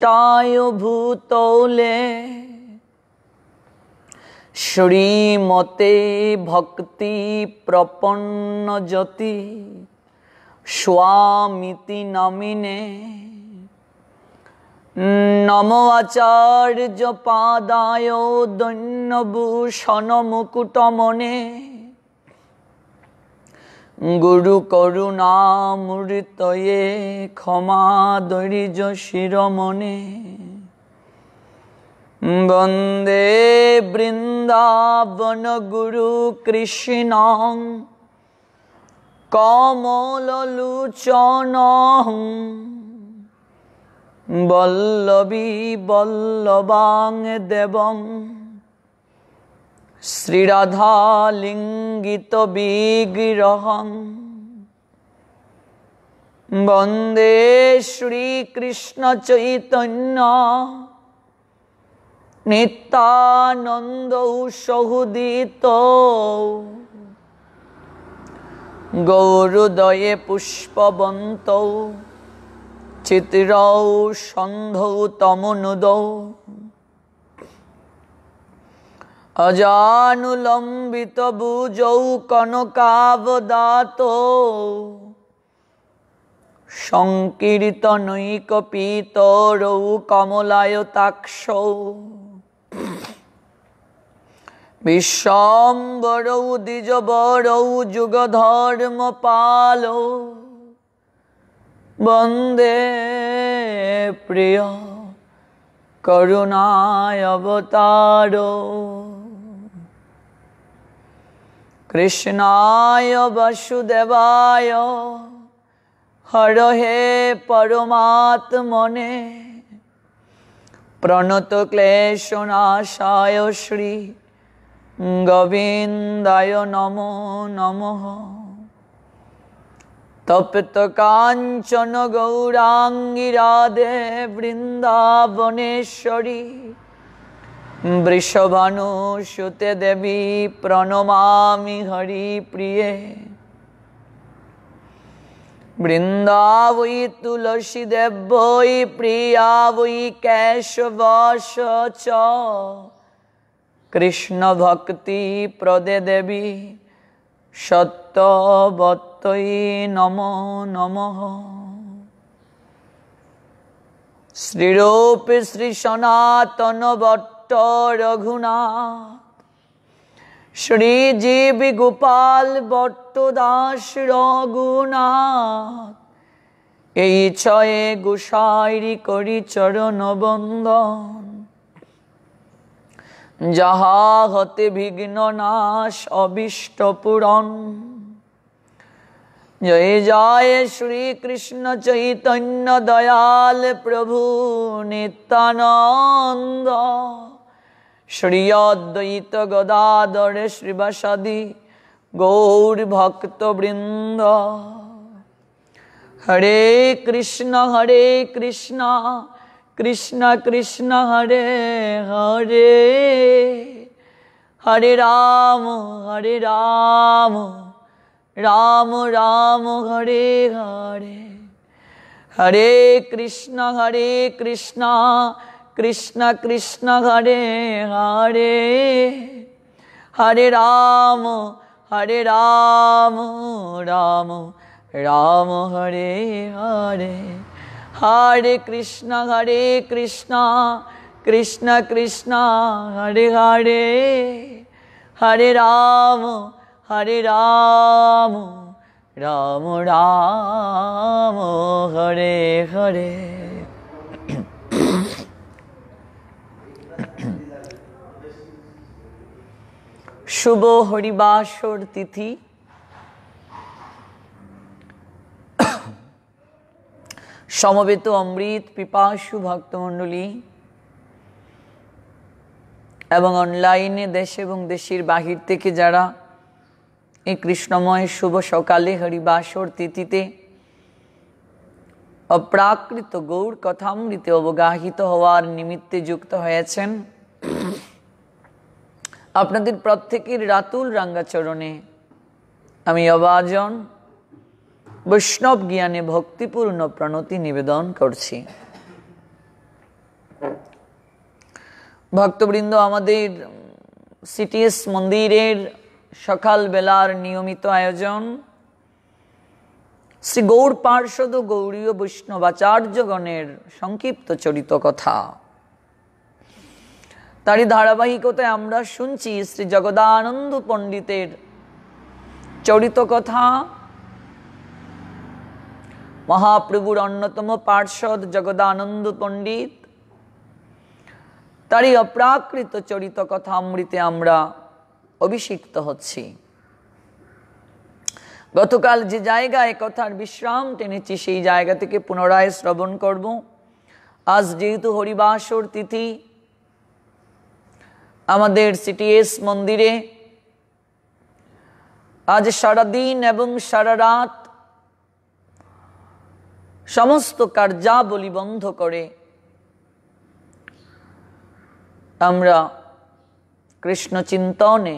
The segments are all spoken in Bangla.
विशिष्टाय भूतौले श्रीमते भक्ति प्रपन्न ज्योति स्वामिति नामिने नमो आचार्य पादाय दैन्यभूषण मुकुटमने गुरु करुणामूर्तये क्षमा धैर्य शिरोमणे वंदे वृंदावन गुरु कृष्णं कमललोचनं वल्लभी वल्लभां देवं श्रीराधालिंगित विग्रहं वंदे श्रीकृष्ण चैतन्य नित्यानंद सहोदित गौरोदये पुष्पवन्तौ चित्रौ सन्धौ तमनुदौ अजानुलंबित भुजौ कनकावदातो संकीर्तनैकपीतरौ कमलायताक्षौ विश्वाम्बरौ द्विजवरौ जुगधर्मपालौ वंदे प्रिय करुणाय अवतारो कृष्णाय वासुदेवाय हरहे परमात्मने प्रणतक्लेशनाशाय श्री गोविन्दाय नमो नमः तप्त कांचन गौरांगी राधे वृंदावनेश्वरी वृषभानुसुते देवी प्रणमामि हरिप्रिये वृंदावै तुलसी देवै प्रिया वै केशवश च कृष्ण भक्ति प्रदे देवी सत्यवत्यै नमो नमः श्रीरूप श्री सनातन भट्ट रघुनाथ श्रीजीव गोपाल भट्ट दास रघुनाथ এই ছয়ে গোসাইরি করি চরণ বন্দন যাহা হতে বিঘ্ন নাশ অবিষ্ট পূরণ जय जय श्री कृष्ण चैतन्य दयाल प्रभु नित्यानंद श्री अद्वैत गदाधर श्रीवासादि गौर भक्त वृंद हरे कृष्ण कृष्ण कृष्ण हरे हरे हरे राम राम राम हरे हरे हरे कृष्ण कृष्ण कृष्ण हरे हरे हरे राम राम राम हरे हरे हरे कृष्ण कृष्ण कृष्ण हरे हरे हरे राम राम राम हरे हरे शुभ हरिबासर तिथि समवेत अमृत पिपासु भक्तमंडली एवं अनलाइने देश एवं देशेर बाहिर थेके जारा এই কৃষ্ণময় শুভ সকালে হরিবাসর তিথিতে অপ্রাকৃত গৌর কথামৃতে অবগাহিত হওয়ার নিমিত্তে যুক্ত হয়েছেন আপনাদের প্রত্যেকের রাতুল রাঙ্গাচরণে আমি অবাজন বৈষ্ণব জ্ঞানে ভক্তিপূর্ণ প্রণতি নিবেদন করছি। ভক্তবৃন্দ, আমাদের সিটিএস মন্দিরের সকাল বেলার নিয়মিত আয়োজন শ্রী গৌর পার্ষদ ও গৌড়ীয় বৈষ্ণবাচার্যগণের সংক্ষিপ্ত চরিত কথা। তারই ধারাবাহিকতায় আমরা শুনছি শ্রী জগদানন্দ পণ্ডিতের চরিত কথা। মহাপ্রভুর অন্যতম পার্ষদ জগদানন্দ পণ্ডিত, তারই অপ্রাকৃত চরিত কথা অমৃতে আমরা অভিষিক্ত হচ্ছি। গতকাল যে জায়গায় কথার বিশ্রাম টেনেছি সেই জায়গা থেকে পুনরায় শ্রবণ করব। আজ যেহেতু হরিবাসর তিথি, আমাদের সিটিএস মন্দিরে আজ সারাদিন এবং সারা রাত সমস্ত কার্যাবলী বন্ধ করে আমরা কৃষ্ণ চিন্তনে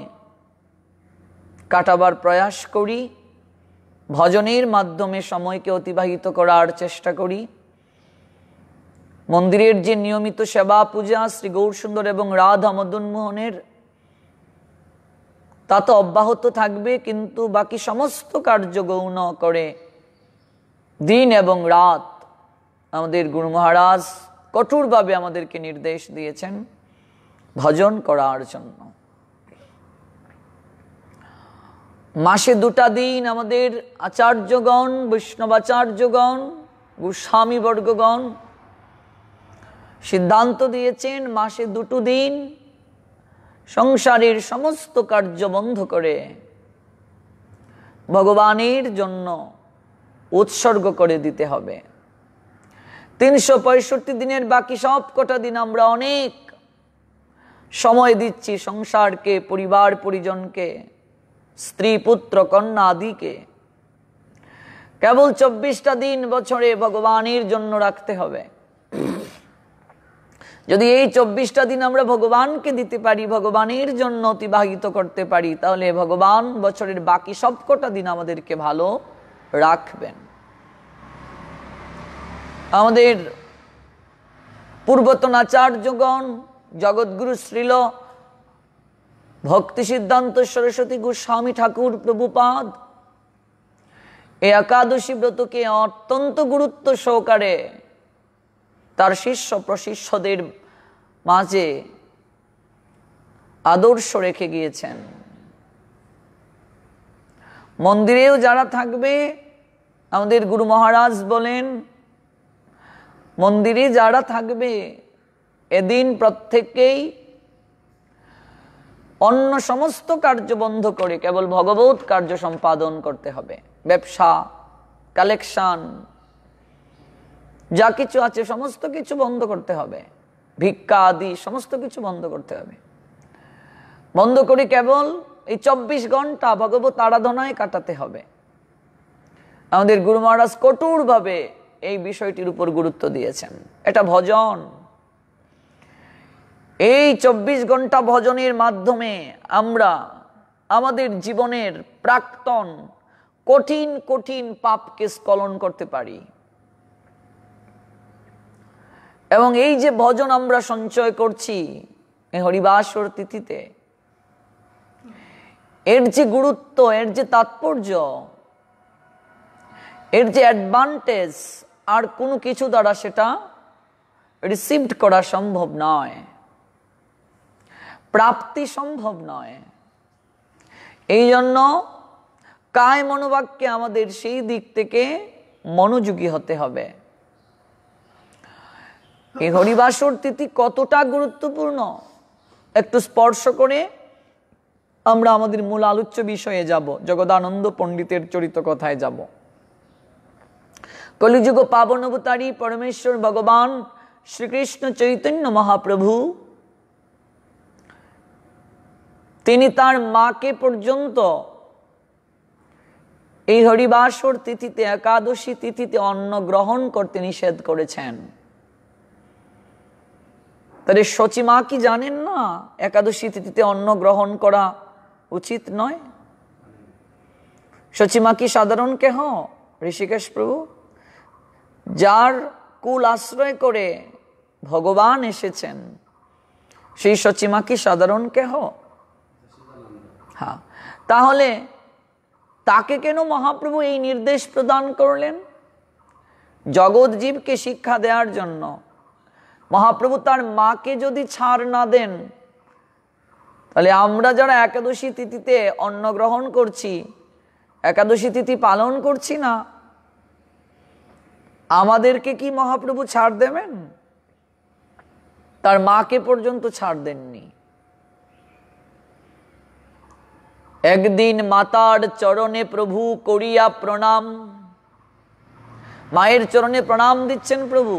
কাটাবার প্রয়াস করি, ভজনের মাধ্যমে সময়কে অতিবাহিত করার চেষ্টা করি। মন্দিরের যে নিয়মিত সেবা পূজা শ্রী গৌরসুন্দর এবং রাধা মদন মোহনের, তা তো অব্যাহত থাকবে, কিন্তু বাকি সমস্ত কার্য গৌণ করে দিন এবং রাত আমাদের গুরু মহারাজ কঠোরভাবে আমাদেরকে নির্দেশ দিয়েছেন ভজন করার জন্য। মাসে 2টা দিন আমাদের আচার্যগণ, বৈষ্ণবাচার্যগণ, গোস্বামী বর্গগণ সিদ্ধান্ত দিয়েছেন মাসে 2টো দিন সংসারের সমস্ত কার্য বন্ধ করে ভগবানের জন্য উৎসর্গ করে দিতে হবে। 365 দিনের বাকি সব কটা দিন আমরা অনেক সময় দিচ্ছি সংসারকে, পরিবার পরিজনকে, স্ত্রী পুত্র কন্যা আদিকে। কেবল 24টা দিন বছরে ভগবানের জন্য রাখতে হবে। যদি এই 24টা দিন আমরা ভগবানকে দিতে পারি, ভগবানের জন্য অতিবাহিত করতে পারি, তাহলে ভগবান বছরের বাকি সবকটা দিন আমাদেরকে ভালো রাখবেন। আমাদের পূর্বতন আচার্যগণ জগৎগুরু শ্রীল ভক্তি সিদ্ধান্ত সরস্বতী গোস্বামী ঠাকুর প্রভুপাদ এই একাদশী ব্রতকে অত্যন্ত গুরুত্ব সহকারে তার শিষ্য প্রশিষ্যদের মাঝে আদর্শ রেখে গিয়েছেন। মন্দিরেও যারা থাকবে, আমাদের গুরু মহারাজ বলেন, মন্দিরে যারা থাকবে এদিন প্রত্যেককেই অন্য সমস্ত কার্য বন্ধ করে কেবল ভগবত কার্য সম্পাদন করতে হবে। ব্যবসা, কালেকশন, যা কিছু আছে সমস্ত কিছু বন্ধ করতে হবে। ভিক্ষা আদি সমস্ত কিছু বন্ধ করতে হবে। বন্ধ করে কেবল এই 24 ঘন্টা ভগবত আরাধনায় কাটাতে হবে। আমাদের গুরু মহারাজ কঠোরভাবে এই বিষয়টির উপর গুরুত্ব দিয়েছেন। এটা ভজন। এই 24 ঘন্টা ভজনের মাধ্যমে আমরা আমাদের জীবনের প্রাক্তন কঠিন কঠিন পাপকে স্খলন করতে পারি। এবং এই যে ভজন আমরা সঞ্চয় করছি এই হরিবাসর তিথিতে, এর যে গুরুত্ব, এর যে তাৎপর্য, এর যে অ্যাডভান্টেজ, আর কোনো কিছু দ্বারা সেটা রিসিভড করা সম্ভব নয়, প্রাপ্তি সম্ভব নয়। এই জন্য কায় মনোবাক্যে আমাদের সেই দিক থেকে মনোযোগী হতে হবে। এই হরিবাসর তিথি কতটা গুরুত্বপূর্ণ একটু স্পর্শ করে আমরা আমাদের মূল আলোচ্য বিষয়ে যাব, জগদানন্দ পণ্ডিতের চরিত কথায় যাব। কলিযুগ পাবন অবতারী পরমেশ্বর ভগবান শ্রীকৃষ্ণ চৈতন্য মহাপ্রভু তিনি তার মাকে পর্যন্ত এই হরিবাসর তিথিতে, একাদশী তিথিতে অন্ন গ্রহণ করতে নিষেধ করেছেন। তাহলে সচী মা কি জানেন না একাদশী তিথিতে অন্ন গ্রহণ করা উচিত নয়? সচী মা কি সাধারণ কেহ? ঋষিকেশ প্রভু, যার কুল আশ্রয় করে ভগবান এসেছেন, সেই সচিমা কি সাধারণ কেহ? হ্যাঁ, তাহলে তাকে কেন মহাপ্রভু এই নির্দেশ প্রদান করলেন? জগৎ জীবকে শিক্ষা দেওয়ার জন্য। মহাপ্রভু তার মাকে যদি ছাড় না দেন, তাহলে আমরা যারা একাদশী তিথিতে অন্ন গ্রহণ করছি, একাদশী তিথি পালন করছি না, আমাদেরকে কি মহাপ্রভু ছাড় দেবেন? তার মাকে পর্যন্ত ছাড় দেননি। একদিন মাতার চরণে প্রভু করিয়া প্রণাম, মায়ের চরণে প্রণাম দিচ্ছেন প্রভু।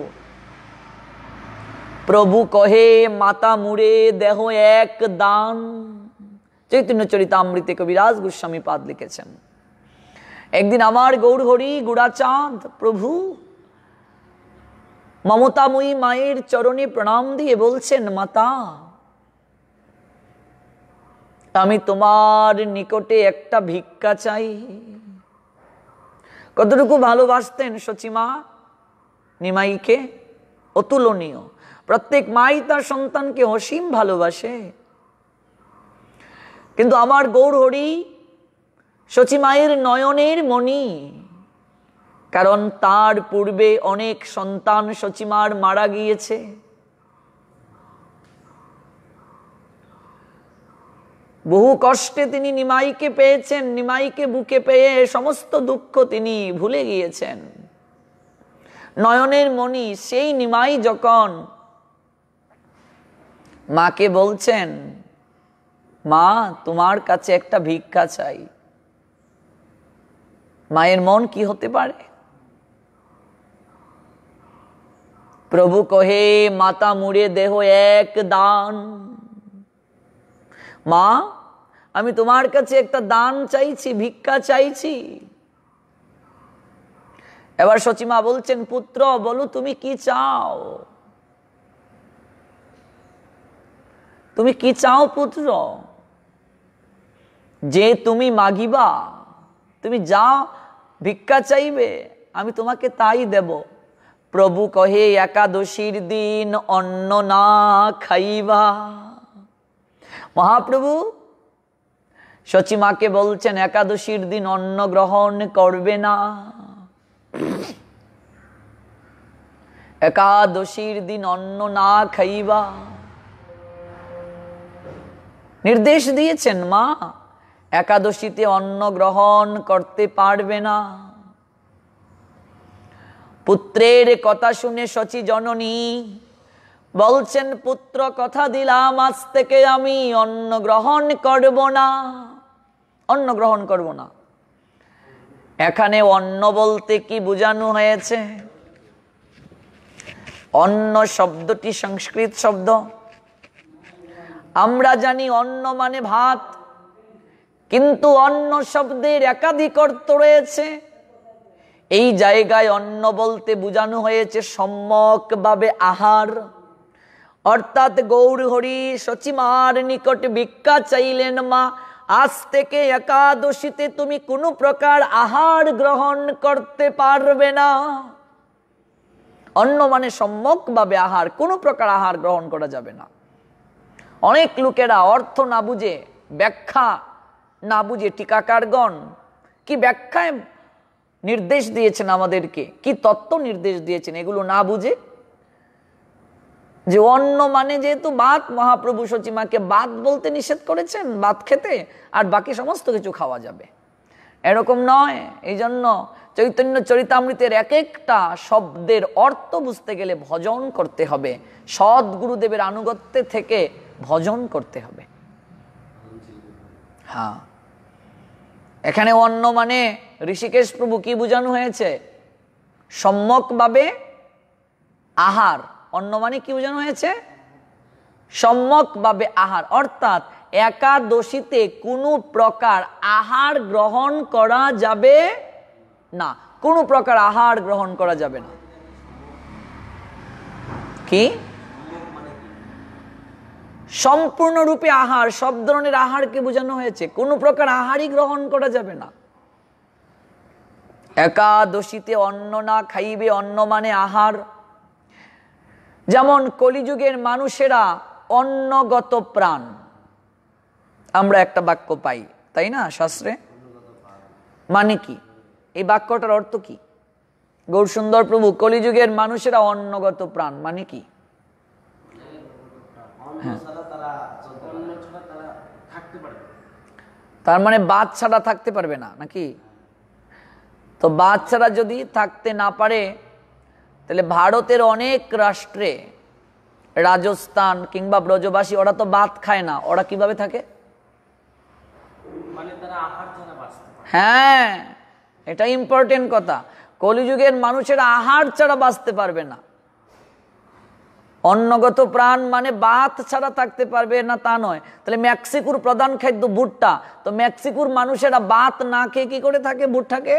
প্রভু কহে মাতা মুড়ে দেহ এক দান। চৈতন্য চরিতামৃতে কবিরাজ গোস্বামী পাদ লিখেছেন। একদিন আমার গৌর হরি গুড়াচাঁদ প্রভু মমতাময়ী মায়ের চরণে প্রণাম দিয়ে বলছেন, মাতা আমি তোমার নিকটে একটা ভিক্ষা চাই। কতটুকু ভালোবাসতেন সচিমা নিমাইকে, অতুলনীয়। প্রত্যেক মাই তার সন্তানকে অসীম ভালোবাসে, কিন্তু আমার গৌর হরি সচিমায়ের নয়নের মণি, কারণ তার পূর্বে অনেক সন্তান সচিমার মারা গিয়েছে। বহু কষ্টে তিনি নিমাইকে পেয়েছেন, নিমাইকে বুকে পেয়ে সমস্ত দুঃখ তিনি ভুলে গিয়েছেন। নয়নের মণি সেই নিমাই যখন মাকে বলছেন, মা তোমার কাছে একটা ভিক্ষা চাই, মায়ের মন কি হতে পারে? প্রভু কহে মাতা মুড়ে দেহ এক দান। মা আমি তোমার কাছে একটা দান চাইছি, ভিক্ষা চাইছি। এবার সচিমা বলছেন, পুত্র বলো তুমি কি চাও? তুমি কি চাও পুত্র? যে তুমি মাগিবা, তুমি যা ভিক্ষা চাইবে আমি তোমাকে তাই দেব। প্রভু কহে একাদশীর দিন অন্ন না খাইবা। মহাপ্রভু সচিমাকে বলছেন একাদশীর দিন অন্ন গ্রহণ করবে না। একাদশীর দিন অন্ন না খাইবা নির্দেশ দিয়েছেন। মা একাদশীতে অন্ন গ্রহণ করতে পারবে না। পুত্রের কথা শুনে শচী জননী বলছেন, পুত্র কথা দিলাম আজ থেকে আমি অন্ন গ্রহণ করব না, অন্ন গ্রহণ করব না। এখানে অন্ন বলতে কি বোঝানো হয়েছে? অন্ন শব্দটি সংস্কৃত শব্দ। আমরা জানি অন্ন মানে ভাত, কিন্তু অন্ন শব্দের একাধিক অর্থ রয়েছে। এই জায়গায় অন্ন বলতে বোঝানো হয়েছে সম্যকভাবে আহার। অর্থাৎ গৌর হরি সচিমার নিকট ভিক্ষা চাইলেন, মা আজ থেকে একাদশীতে তুমি কোনো প্রকার আহার গ্রহণ করতে পারবে না। অন্ন মানে সম্যকভাবে আহার, কোনো প্রকার আহার গ্রহণ করা যাবে না। অনেক লোকেরা অর্থ না বুঝে, ব্যাখ্যা না বুঝে, টিকাকারগণ কি ব্যাখ্যায় নির্দেশ দিয়েছেন আমাদেরকে, কি তত্ত্ব নির্দেশ দিয়েছেন, এগুলো না বুঝে যে অন্ন মানে যেহেতু ভাত, মহাপ্রভু সচিমাকে ভাত বলতে নিষেধ করেছেন, ভাত খেতে, আর বাকি সমস্ত কিছু খাওয়া যাবে, এরকম নয়। এই জন্য চৈতন্য চরিতামৃতের এক একটা শব্দের অর্থ বুঝতে গেলে ভজন করতে হবে, সৎ গুরুদেবের আনুগত্যে থেকে ভজন করতে হবে। হ্যাঁ, এখানে অন্ন মানে ঋষিকেশ প্রভু কি বোঝানো হয়েছে? সম্যকভাবে আহার। অন্ন মানে কি বোঝানো হয়েছে? সম্যকভাবে আহার, অর্থাৎ একাদশীতে কোনো প্রকার আহার গ্রহণ করা যাবে না, কোনো প্রকার আহার গ্রহণ করা যাবে না। কি সম্পূর্ণরূপে আহার, সব ধরনের আহারকে বোঝানো হয়েছে, কোনো প্রকার আহারই গ্রহণ করা যাবে না। একাদশীতে অন্ন না খাইবে, অন্ন মানে আহার। যেমন কলিযুগের মানুষেরা অন্নগত প্রাণ, আমরা একটা বাক্য পাই, তাই না শাস্ত্রে? মানে কি এই বাক্যটার অর্থ কি? গৌরসুন্দর প্রভু, কলিযুগের মানুষেরা অন্নগত প্রাণ মানে কি? তার মানে বাদ ছাড়া থাকতে পারবে না নাকি? তো বাদ ছাড়া যদি থাকতে না পারে, তাহলে ভারতের অনেক রাষ্ট্রে, রাজস্থান কিংবা ব্রজবাসী, ওরা তো ভাত খায় না, ওরা কিভাবে থাকে? হ্যাঁ, এটা ইম্পর্টেন্ট কথা। কলিযুগের মানুষেরা আহার ছাড়া বাঁচতে পারবে না। অন্নগত প্রাণ মানে ভাত ছাড়া থাকতে পারবে না তা নয়। তাহলে মেক্সিকোর প্রধান খাদ্য ভুট্টা, তো মেক্সিকোর মানুষেরা ভাত না খেয়ে কি করে থাকে ভুট্টাকে?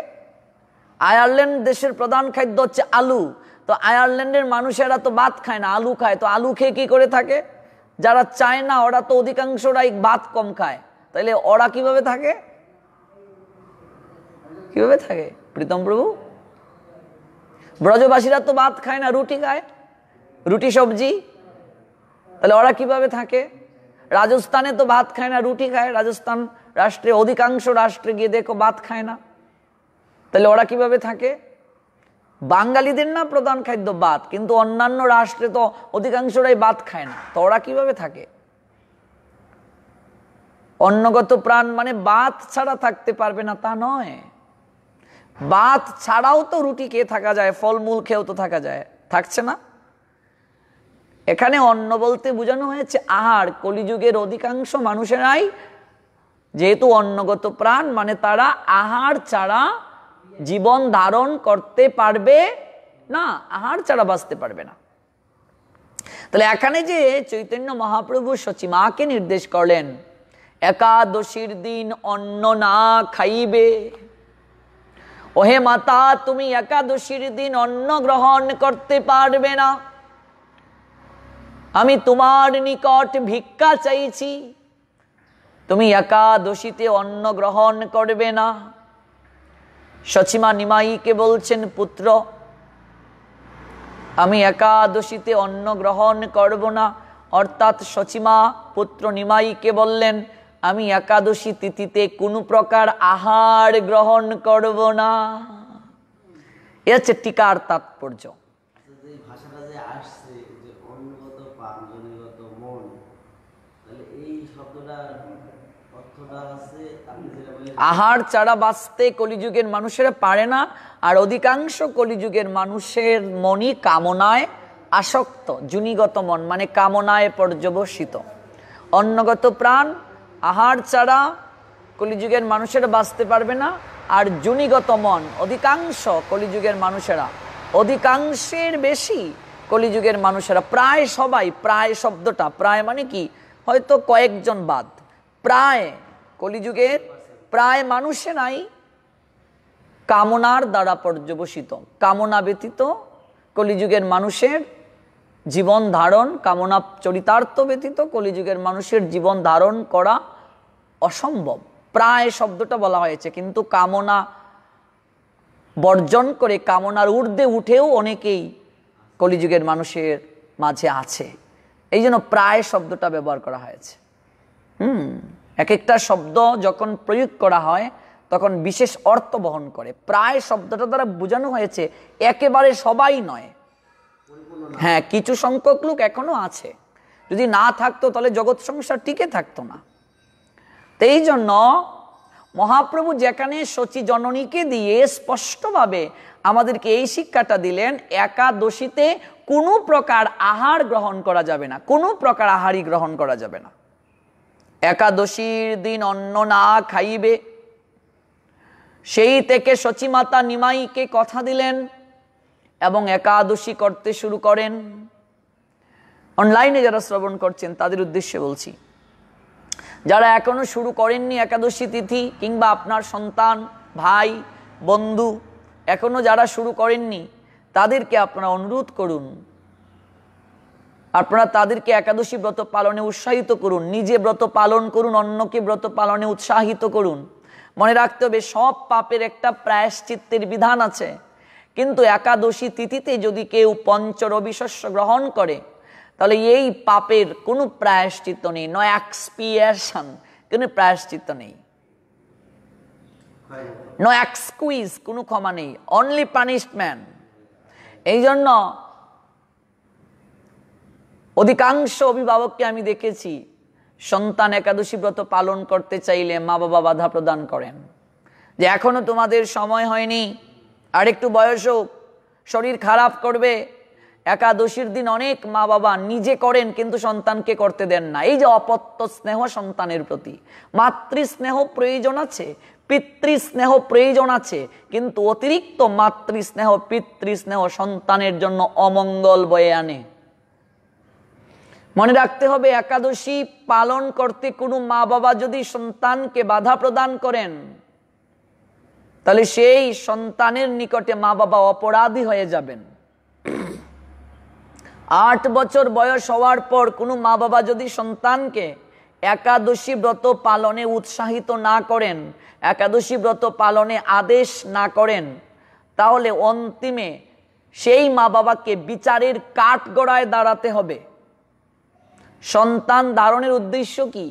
আয়ারল্যান্ড দেশের প্রধান খাদ্য হচ্ছে আলু, তো আয়ারল্যান্ডের মানুষেরা তো ভাত খায় না, আলু খায়, তো আলু খেয়ে কি করে থাকে? যারা চায় না ওরা তো অধিকাংশরাই ভাত কম খায়, তাহলে ওরা কিভাবে থাকে? কিভাবে থাকে প্রীতম প্রভু? ব্রজবাসীরা তো ভাত খায় না, রুটি খায়, রুটি সবজি, তাহলে ওরা কিভাবে থাকে? রাজস্থানে তো ভাত খায় না, রুটি খায়, রাজস্থান রাষ্ট্রে, অধিকাংশ রাষ্ট্রে গিয়ে দেখো ভাত খায় না, তাহলে ওরা কিভাবে থাকে? বাঙালিদের না প্রধান খাদ্য ভাত, কিন্তু অন্যান্য রাষ্ট্রে তো অধিকাংশরাই ভাত খায় না, তো ওরা কিভাবে থাকে? অন্নগত প্রাণ মানে ভাত ছাড়া থাকতে পারবে না তা নয়। ভাত ছাড়াও তো রুটি খেয়ে থাকা যায়, ফলমূল খেয়েও তো থাকা যায়, থাকছে না? এখানে অন্ন বলতে বোঝানো হয়েছে আহার। কলিযুগের অধিকাংশ মানুষেরাই যেহেতু অন্নগত প্রাণ, মানে তারা আহার ছাড়া জীবন ধারণ করতে পারবে না, আহার ছাড়া বাঁচতে পারবে না। তাহলে এখানে যে চৈতন্য মহাপ্রভু সচিমাকে নির্দেশ করলেন, একাদশীর দিন অন্ন না খাইবে। ওহে মাতা, তুমি একাদশীর দিন অন্ন গ্রহণ করতে পারবে না, আমি তোমার নিকট ভিক্ষা চাইছি, তুমি একাদশীতে অন্ন গ্রহণ করবে না। সচিমা নিমাইকে বলছেন, পুত্র আমি একাদশীতে অন্ন গ্রহণ করব না, অর্থাৎ সচিমা পুত্র নিমাইকে বললেন, আমি একাদশী তিথিতে কোনো প্রকার আহার গ্রহণ করব না। এ হচ্ছে টিকার তাৎপর্য। আহার ছাড়া বাঁচতে কলিযুগের মানুষেরা পারে না, আর অধিকাংশ কলিযুগের মানুষের মনই কামনায় আসক্ত, জুনিগত মন মানে কামনায় পর্যবসিত। অন্নগত প্রাণ, আহার ছাড়া কলিযুগের মানুষেরা বাঁচতে পারবে না, আর জুনিগত মন, অধিকাংশ কলিযুগের মানুষেরা, অধিকাংশের বেশি কলিযুগের মানুষেরা, প্রায় সবাই, প্রায় শব্দটা, প্রায় মানে কি, হয়তো কয়েকজন বাদ, প্রায় কলিযুগের প্রায় মানুষেরাই কামনার দ্বারা পর্যবসিত। কামনা ব্যতীত কলিযুগের মানুষের জীবন ধারণ, কামনা চরিতার্থ ব্যতীত কলিযুগের মানুষের জীবন ধারণ করা অসম্ভব। প্রায় শব্দটা বলা হয়েছে, কিন্তু কামনা বর্জন করে কামনার ঊর্ধ্বে উঠেও অনেকেই কলিযুগের মানুষের মাঝে আছে, এই জন্য প্রায় শব্দটা ব্যবহার করা হয়েছে। এক একটা শব্দ যখন প্রয়োগ করা হয় তখন বিশেষ অর্থ বহন করে। প্রায় শব্দটা দ্বারা বোঝানো হয়েছে একেবারে সবাই নয়, হ্যাঁ কিছু সংখ্যক লোক এখনো আছে, যদি না থাকতো তাহলে জগৎ সংসার টিকে থাকতো না। তো এই জন্য মহাপ্রভু যেখানে শচী জননীকে দিয়ে স্পষ্টভাবে আমাদেরকে এই শিক্ষাটা দিলেন, একাদশীতে কোনো প্রকার আহার গ্রহণ করা যাবে না, কোনো প্রকার আহারই গ্রহণ করা যাবে না। একাদশীর দিন অন্ন না খাইবে, সেই থেকে সচিমাতা নিমাইকে কথা দিলেন এবং একাদশী করতে শুরু করেন। অনলাইনে যারা শ্রবণ করছেন তাদের উদ্দেশ্যে বলছি, যারা এখনো শুরু করেননি একাদশী তিথি, কিংবা আপনার সন্তান, ভাই, বন্ধু এখনো যারা শুরু করেননি, তাদেরকে আপনারা অনুরোধ করুন, আপনারা তাদেরকে একাদশী ব্রত পালনে উৎসাহিত করুন, নিজে ব্রত পালন করুন, অন্যকে ব্রত পালনে উৎসাহিত করুন। মনে রাখতে হবে সব পাপের একটা প্রায়শ্চিত্তের বিধান আছে, কিন্তু একাদশী তিথিতে যদি কেউ পঞ্চ রবি শস্য গ্রহণ করে, তাহলে এই পাপের কোনো প্রায়শ্চিত্ত নেই, নো এক্সপিয়েশন, কোনো প্রায়শ্চিত্ত নেই, নো এক্সকুইজ, কোনো ক্ষমা নেই, অনলি পানিশমেন্ট। এই জন্য অধিকাংশ অভিভাবককে আমি দেখেছি সন্তান একাদশী ব্রত পালন করতে চাইলে মা বাবা বাধা প্রদান করেন, যে এখনো তোমাদের সময় হয়নি, আর একটু বয়স হোক, শরীর খারাপ করবে। একাদশীর দিন অনেক মা বাবা নিজে করেন কিন্তু সন্তানকে করতে দেন না। এই যে অপত্য স্নেহ সন্তানের প্রতি, মাতৃস্নেহ প্রয়োজন আছে, পিতৃস্নেহ প্রয়োজন আছে, কিন্তু অতিরিক্ত মাতৃস্নেহ পিতৃস্নেহ সন্তানের জন্য অমঙ্গল বয়ে আনে। মনে রাখতে হবে, একাদশী পালন করতে কোনো মা বাবা যদি সন্তানকে বাধা প্রদান করেন, তাহলে সেই সন্তানের নিকটে মা বাবা অপরাধী হয়ে যাবেন। 8 বছর বয়স হওয়ার পর কোনো মা বাবা যদি সন্তানকে একাদশী ব্রত পালনে উৎসাহিত না করেন, একাদশী ব্রত পালনে আদেশ না করেন, তাহলে অন্তিমে সেই মা বাবাকে বিচারের কাঠগড়ায় দাঁড়াতে হবে। সন্তান ধারণের উদ্দেশ্য কি?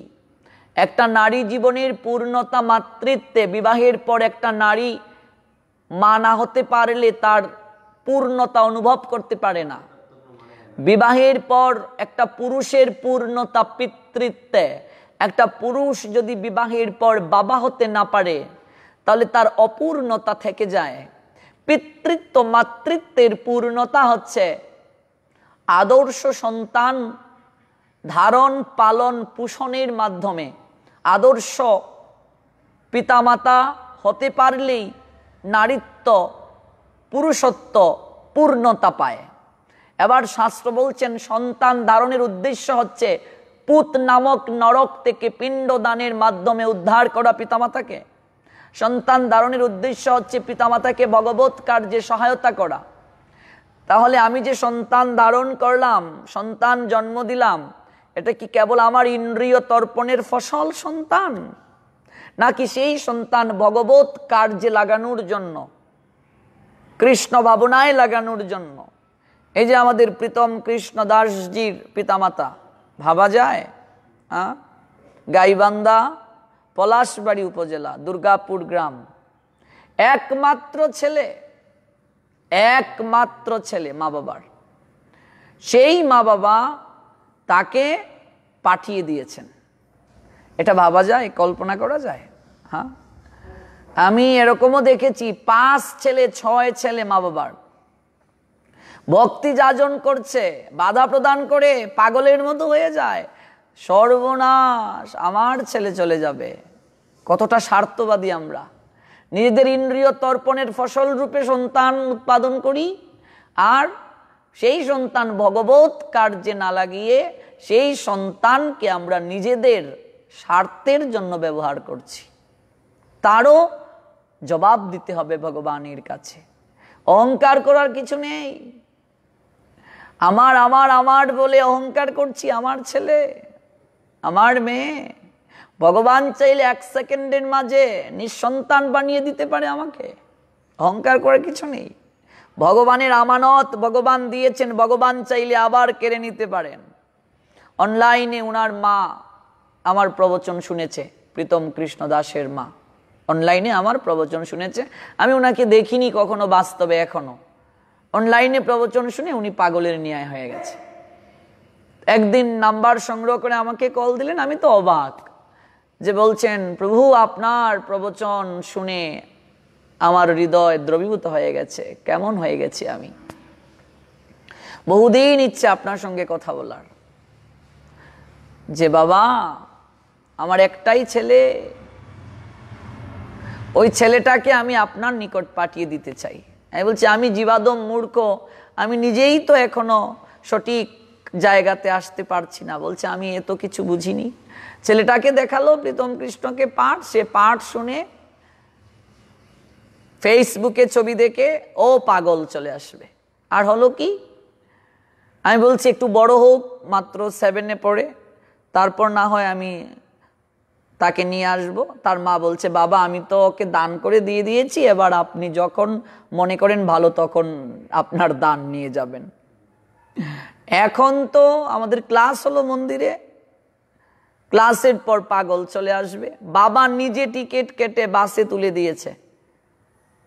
একটা নারী জীবনের পূর্ণতা মাতৃত্বে, বিবাহের পর একটা নারী মা না হতে পারলে তার পূর্ণতা অনুভব করতে পারে না। বিবাহের পর একটা পুরুষের পূর্ণতা পিতৃত্বে, একটা পুরুষ যদি বিবাহের পর বাবা হতে না পারে তাহলে তার অপূর্ণতা থেকে যায়। পিতৃত্ব মাতৃত্বের পূর্ণতা হচ্ছে আদর্শ সন্তান ধারণ পালন পোষণের মাধ্যমে। আদর্শ পিতামাতা হতে পারলেই নারীত্ব পুরুষত্ব পূর্ণতা পায়। এবার শাস্ত্র বলছেন সন্তান ধারণের উদ্দেশ্য হচ্ছে পুত নামক নরক থেকে পিণ্ডদানের মাধ্যমে উদ্ধার করা পিতামাতাকে। সন্তান ধারণের উদ্দেশ্য হচ্ছে পিতামাতাকে ভগবত কার্যে সহায়তা করা। তাহলে আমি যে সন্তান ধারণ করলাম, সন্তান জন্ম দিলাম, এটা কি কেবল আমার ইন্দ্রিয় তর্পণের ফসল সন্তান, নাকি সেই সন্তান ভগবত কার্যে লাগানোর জন্য, কৃষ্ণ ভাবনায় লাগানোর জন্য? এই যে আমাদের প্রীতম কৃষ্ণ দাসজির পিতামাতা, ভাবা যায়? গাইবান্ধা, পলাশবাড়ি উপজেলা, দুর্গাপুর গ্রাম, একমাত্র ছেলে মা বাবার। সেই মা বাবা তাকে পাঠিয়ে দিয়েছেন। এটা ভাবা যায়, কল্পনা করা যায়? হ্যাঁ, আমি এরকমও দেখেছি 5 ছেলে 6 ছেলে মা বাবার ভক্তি যাজন করছে, বাধা প্রদান করে পাগলের মতো হয়ে যায়। সর্বনাশ, আমার ছেলে চলে যাবে। কতটা স্বার্থবাদী আমরা! নিজেদের ইন্দ্রিয় তর্পণের ফসল রূপে সন্তান উৎপাদন করি, আর সেই সন্তান ভগবত কার্যে না লাগিয়ে সেই সন্তানকে আমরা নিজেদের স্বার্থের জন্য ব্যবহার করছি। তারও জবাব দিতে হবে ভগবানের কাছে। অহংকার করার কিছু নেই। আমার আমার আমার বলে অহংকার করছি, আমার ছেলে, আমার মেয়ে। ভগবান চাইলে 1 সেকেন্ডের মাঝে নিঃসন্তান বানিয়ে দিতে পারে আমাকে। অহংকার করার কিছু নেই। ভগবানের আমানত ভগবান দিয়েছেন, ভগবান চাইলে আবার কেড়ে নিতে পারেন। অনলাইনে উনার মা আমার প্রবচন শুনেছে, প্রীতম কৃষ্ণ দাসের মা অনলাইনে আমার প্রবচন শুনেছে। আমি উনাকে দেখিনি কখনো বাস্তবে, এখনো অনলাইনে প্রবচন শুনে উনি পাগলের ন্যায় হয়ে গেছে। একদিন নাম্বার সংগ্রহ করে আমাকে কল দিলেন। আমি তো অবাক, যে বলছেন, প্রভু আপনার প্রবচন শুনে আমার হৃদয় দ্রবীভূত হয়ে গেছে। কেমন হয়ে গেছি আমি! বহুদিন ইচ্ছে আপনার সঙ্গে কথা বলার। যে বাবা, আমার একটাই ছেলে, ওই ছেলেটাকে আমি আপনার নিকট পাঠিয়ে দিতে চাই। আমি বলছি, আমি জীবাদম মূর্খ, আমি নিজেই তো এখনো সঠিক জায়গাতে আসতে পারছি না। বলছে, আমি এত কিছু বুঝিনি। ছেলেটাকে দেখালো প্রীতম কৃষ্ণকে পাঠ, সে পাঠ শুনে ফেসবুকে ছবি দেখে ও পাগল চলে আসবে। আর হলো কি, আমি বলছি একটু বড় হোক, মাত্র 7-এ পড়ে, তারপর না হয় আমি তাকে নিয়ে আসবো। তার মা বলছে, বাবা আমি তো ওকে দান করে দিয়ে দিয়েছি, এবার আপনি যখন মনে করেন ভালো তখন আপনার দান নিয়ে যাবেন। এখন তো আমাদের ক্লাস হলো মন্দিরে, ক্লাসের পর পাগল চলে আসবে, বাবা নিজে টিকিট কেটে বাসে তুলে দিয়েছে।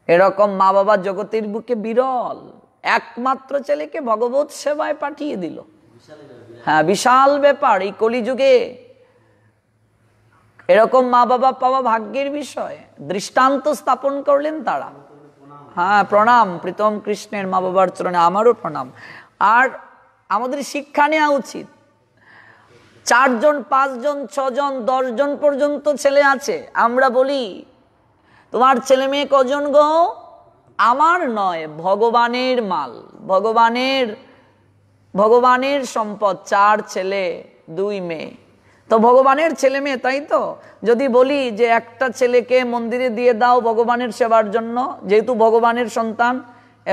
এরকম মা বাবা জগতের বুকে বিরল। একমাত্র ছেলেকে ভগবত সেবায় পাঠিয়ে দিল। হ্যাঁ, বিশাল ব্যাপার এই কলিযুগে। এরকম মা বাবা পাওয়া ভাগ্যের বিষয়। দৃষ্টান্ত স্থাপন করলেন তারা। হ্যাঁ, প্রণাম প্রীতম কৃষ্ণের মা বাবার চরণে আমারও প্রণাম। আর আমাদের শিক্ষা নেওয়া উচিত। 4 জন 5 জন 6 জন 10 জন পর্যন্ত ছেলে আছে, আমরা বলি তোমার ছেলে মেয়ে কজন গো? আমার নয়, ভগবানের মাল, ভগবানের সম্পদ। 4 ছেলে 2 মেয়ে, তো ভগবানের ছেলে মেয়ে, তাই তো? যদি বলি যে একটা ছেলেকে মন্দিরে দিয়ে দাও ভগবানের সেবার জন্য, যেহেতু ভগবানের সন্তান,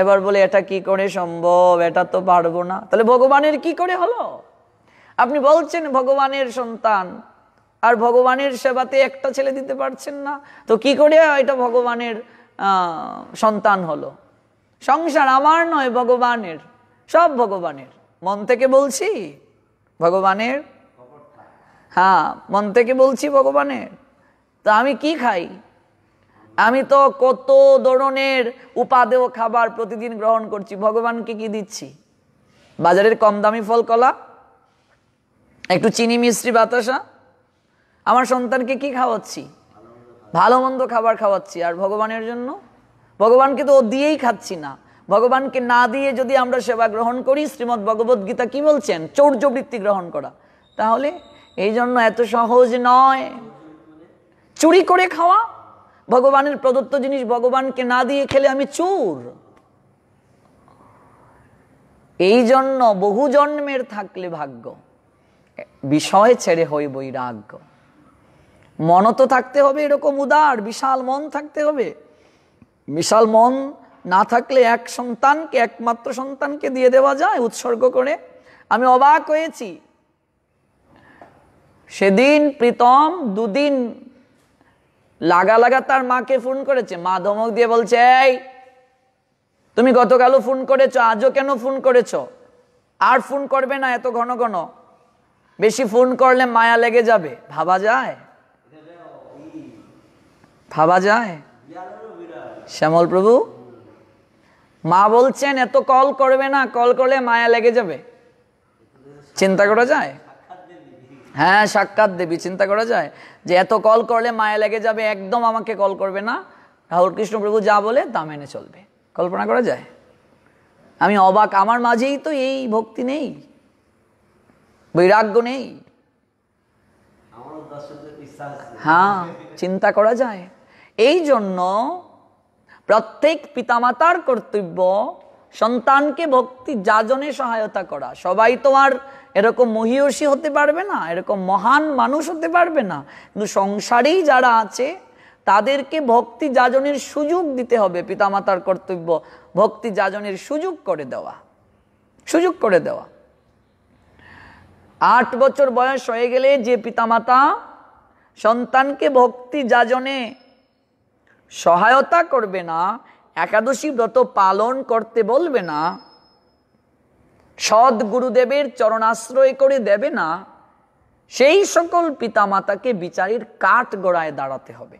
এবার বলে এটা কি করে সম্ভব, এটা তো পারবো না। তাহলে ভগবানের কি করে হলো? আপনি বলছেন ভগবানের সন্তান, আর ভগবানের সেবাতে একটা ছেলে দিতে পারছেন না, তো কি করে এটা ভগবানের সন্তান হলো? সংসার আমার নয়, ভগবানের, সব ভগবানের। মন থেকে বলছি ভগবানের, হ্যাঁ মন থেকে বলছি ভগবানের। তো আমি কি খাই? আমি তো কত ধরনের উপাদেয় খাবার প্রতিদিন গ্রহণ করছি, ভগবানকে কি দিচ্ছি? বাজারের কম দামি ফল কলা, একটু চিনি মিষ্টি বাতাসা। আমার সন্তানকে কি খাওয়াচ্ছি? ভালো মন্দ খাবার খাওয়াচ্ছি। আর ভগবানের জন্য, ভগবানকে তো ও দিয়েই খাচ্ছি না। ভগবানকে না দিয়ে যদি আমরা সেবা গ্রহণ করি, শ্রীমদ্ ভগবদ গীতা কি বলছেন? চৌর্যবৃত্তি গ্রহণ করা। তাহলে এই জন্য এত সহজ নয় চুরি করে খাওয়া। ভগবানের প্রদত্ত জিনিস ভগবানকে না দিয়ে খেলে আমি চোর। এই জন্য বহু জন্মের থাকলে ভাগ্য, বিষয় ছেড়ে হই বৈরাগ্য। মন তো থাকতে হবে এরকম উদার, বিশাল মন থাকতে হবে। বিশাল মন না থাকলে এক সন্তানকে, একমাত্র সন্তানকে দিয়ে দেওয়া যায় উৎসর্গ করে। আমি অবাক হয়েছি, সেদিন প্রীতম 2 দিন লাগা তার মাকে ফোন করেছে। মা ধমক দিয়ে বলছে, এই তুমি গতকালও ফোন করেছো, আজও কেন ফোন করেছো? আর ফোন করবে না এত ঘন ঘন, বেশি ফোন করলে মায়া লেগে যাবে। ভাবা যায়? ভাবা যায়? শ্যামল প্রভু মা বলছেন এত কল করবে না, কল করলে মায়া লেগে যাবে। চিন্তা করা যায়? হ্যাঁ, সাক্ষাৎ দেবী, চিন্তা করা যায় যে এত কল করলে মায়া লেগে যাবে, একদম আমাকে কল করবে না। রাহুল কৃষ্ণ প্রভু যা বলে তা মেনে চলবে। কল্পনা করা যায়? আমি অবাক, আমার মাঝেই তো এই ভক্তি নেই, বৈরাগ্য নেই। হ্যাঁ, চিন্তা করা যায়। এই জন্য প্রত্যেক পিতামাতার কর্তব্য সন্তানকে ভক্তি যাজনে সহায়তা করা। সবাই তো আর এরকম মহিয়সী হতে পারবে না, এরকম মহান মানুষ হতে পারবে না, কিন্তু সংসারেই যারা আছে তাদেরকে ভক্তি যাজনের সুযোগ দিতে হবে। পিতামাতার কর্তব্য ভক্তি যাজনের সুযোগ করে দেওয়া, সুযোগ করে দেওয়া। 8 বছর বয়স হয়ে গেলে যে পিতামাতা সন্তানকে ভক্তি যাজনে সহায়তা করবে না, একাদশী ব্রত পালন করতে বলবে না, সৎ গুরুদেবের চরণাশ্রয় করে দেবে না, সেই সকল পিতামাতাকে বিচারের কাঠ গড়ায় দাঁড়াতে হবে।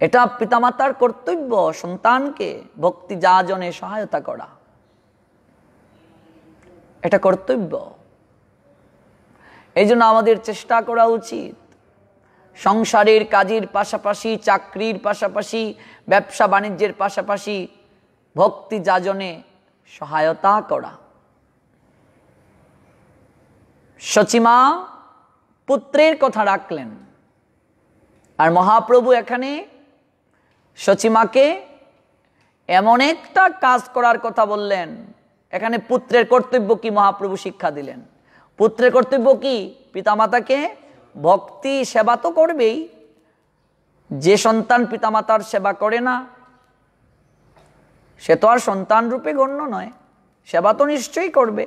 এটা পিতামাতার কর্তব্য, সন্তানকে ভক্তি যাজনে সহায়তা করা, এটা কর্তব্য। এই জন্য আমাদের চেষ্টা করা উচিত সংসারের কাজের পাশাপাশি, চাকরির পাশাপাশি, ব্যবসা বাণিজ্যের পাশাপাশি ভক্তি যাজনে সহায়তা করা। সচিমা পুত্রের কথা রাখলেন, আর মহাপ্রভু এখানে সচিমাকে এমন একটা কাজ করার কথা বললেন। এখানে পুত্রের কর্তব্য কি মহাপ্রভু শিক্ষা দিলেন। পুত্রের কর্তব্য কি? পিতামাতাকে ভক্তি সেবা তো করবেই। যে সন্তান পিতামাতার সেবা করে না সে তো আর সন্তান রূপে গণ্য নয়, সেবা তো নিশ্চয়ই করবে।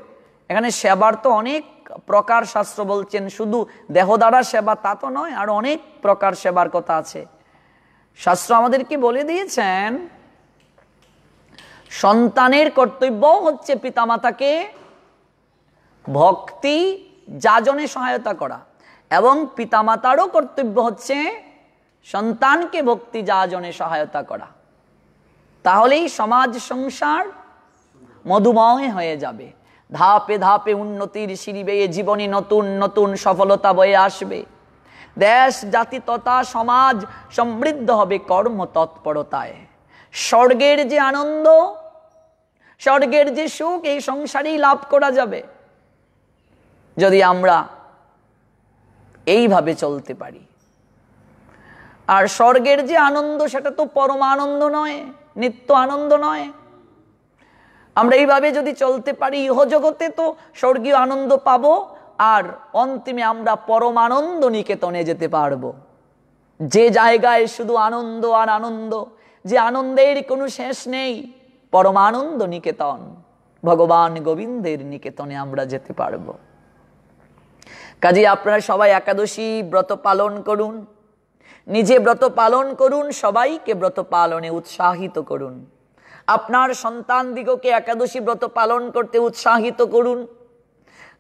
এখানে সেবার তো অনেক প্রকার শাস্ত্র বলছেন, শুধু দেহ দ্বারা সেবা তা তো নয়, আর অনেক প্রকার সেবার কথা আছে। শাস্ত্র আমাদেরকে বলে দিয়েছেন সন্তানের কর্তব্য হচ্ছে পিতামাতাকে ভক্তি যাজনে সহায়তা করা, এবং পিতামাতারও কর্তব্য হচ্ছে সন্তানকে ভক্তি যাজনে সহায়তা করা। তাহলেই সমাজ সংসার মধুময় হয়ে যাবে। ধাপে ধাপে উন্নতির সিঁড়ি বেয়ে জীবনে নতুন নতুন সফলতা বয়ে আসবে। দেশ জাতি তথা সমাজ সমৃদ্ধ হবে কর্ম তৎপরতায়। স্বর্গের যে আনন্দ, স্বর্গের যে সুখ এই সংসারেই লাভ করা যাবে যদি আমরা এইভাবে চলতে পারি। আর স্বর্গের যে আনন্দ সেটা তো পরমানন্দ নয়, নিত্য আনন্দ নয়। আমরা এইভাবে যদি চলতে পারি ইহজগতে তো স্বর্গীয় আনন্দ পাবো, আর অন্তিমে আমরা পরমানন্দ নিকেতনে যেতে পারবো, যে জায়গায় শুধু আনন্দ আর আনন্দ, যে আনন্দের কোনো শেষ নেই। পরমানন্দ নিকেতন, ভগবান গোবিন্দের নিকেতনে আমরা যেতে পারবো। কাজে আপনারা সবাই একাদশী ব্রত পালন করুন, নিজে ব্রত পালন করুন, সবাইকে ব্রত পালনে উৎসাহিত করুন। আপনার সন্তান দিগকে একাদশী ব্রত পালন করতে উৎসাহিত করুন।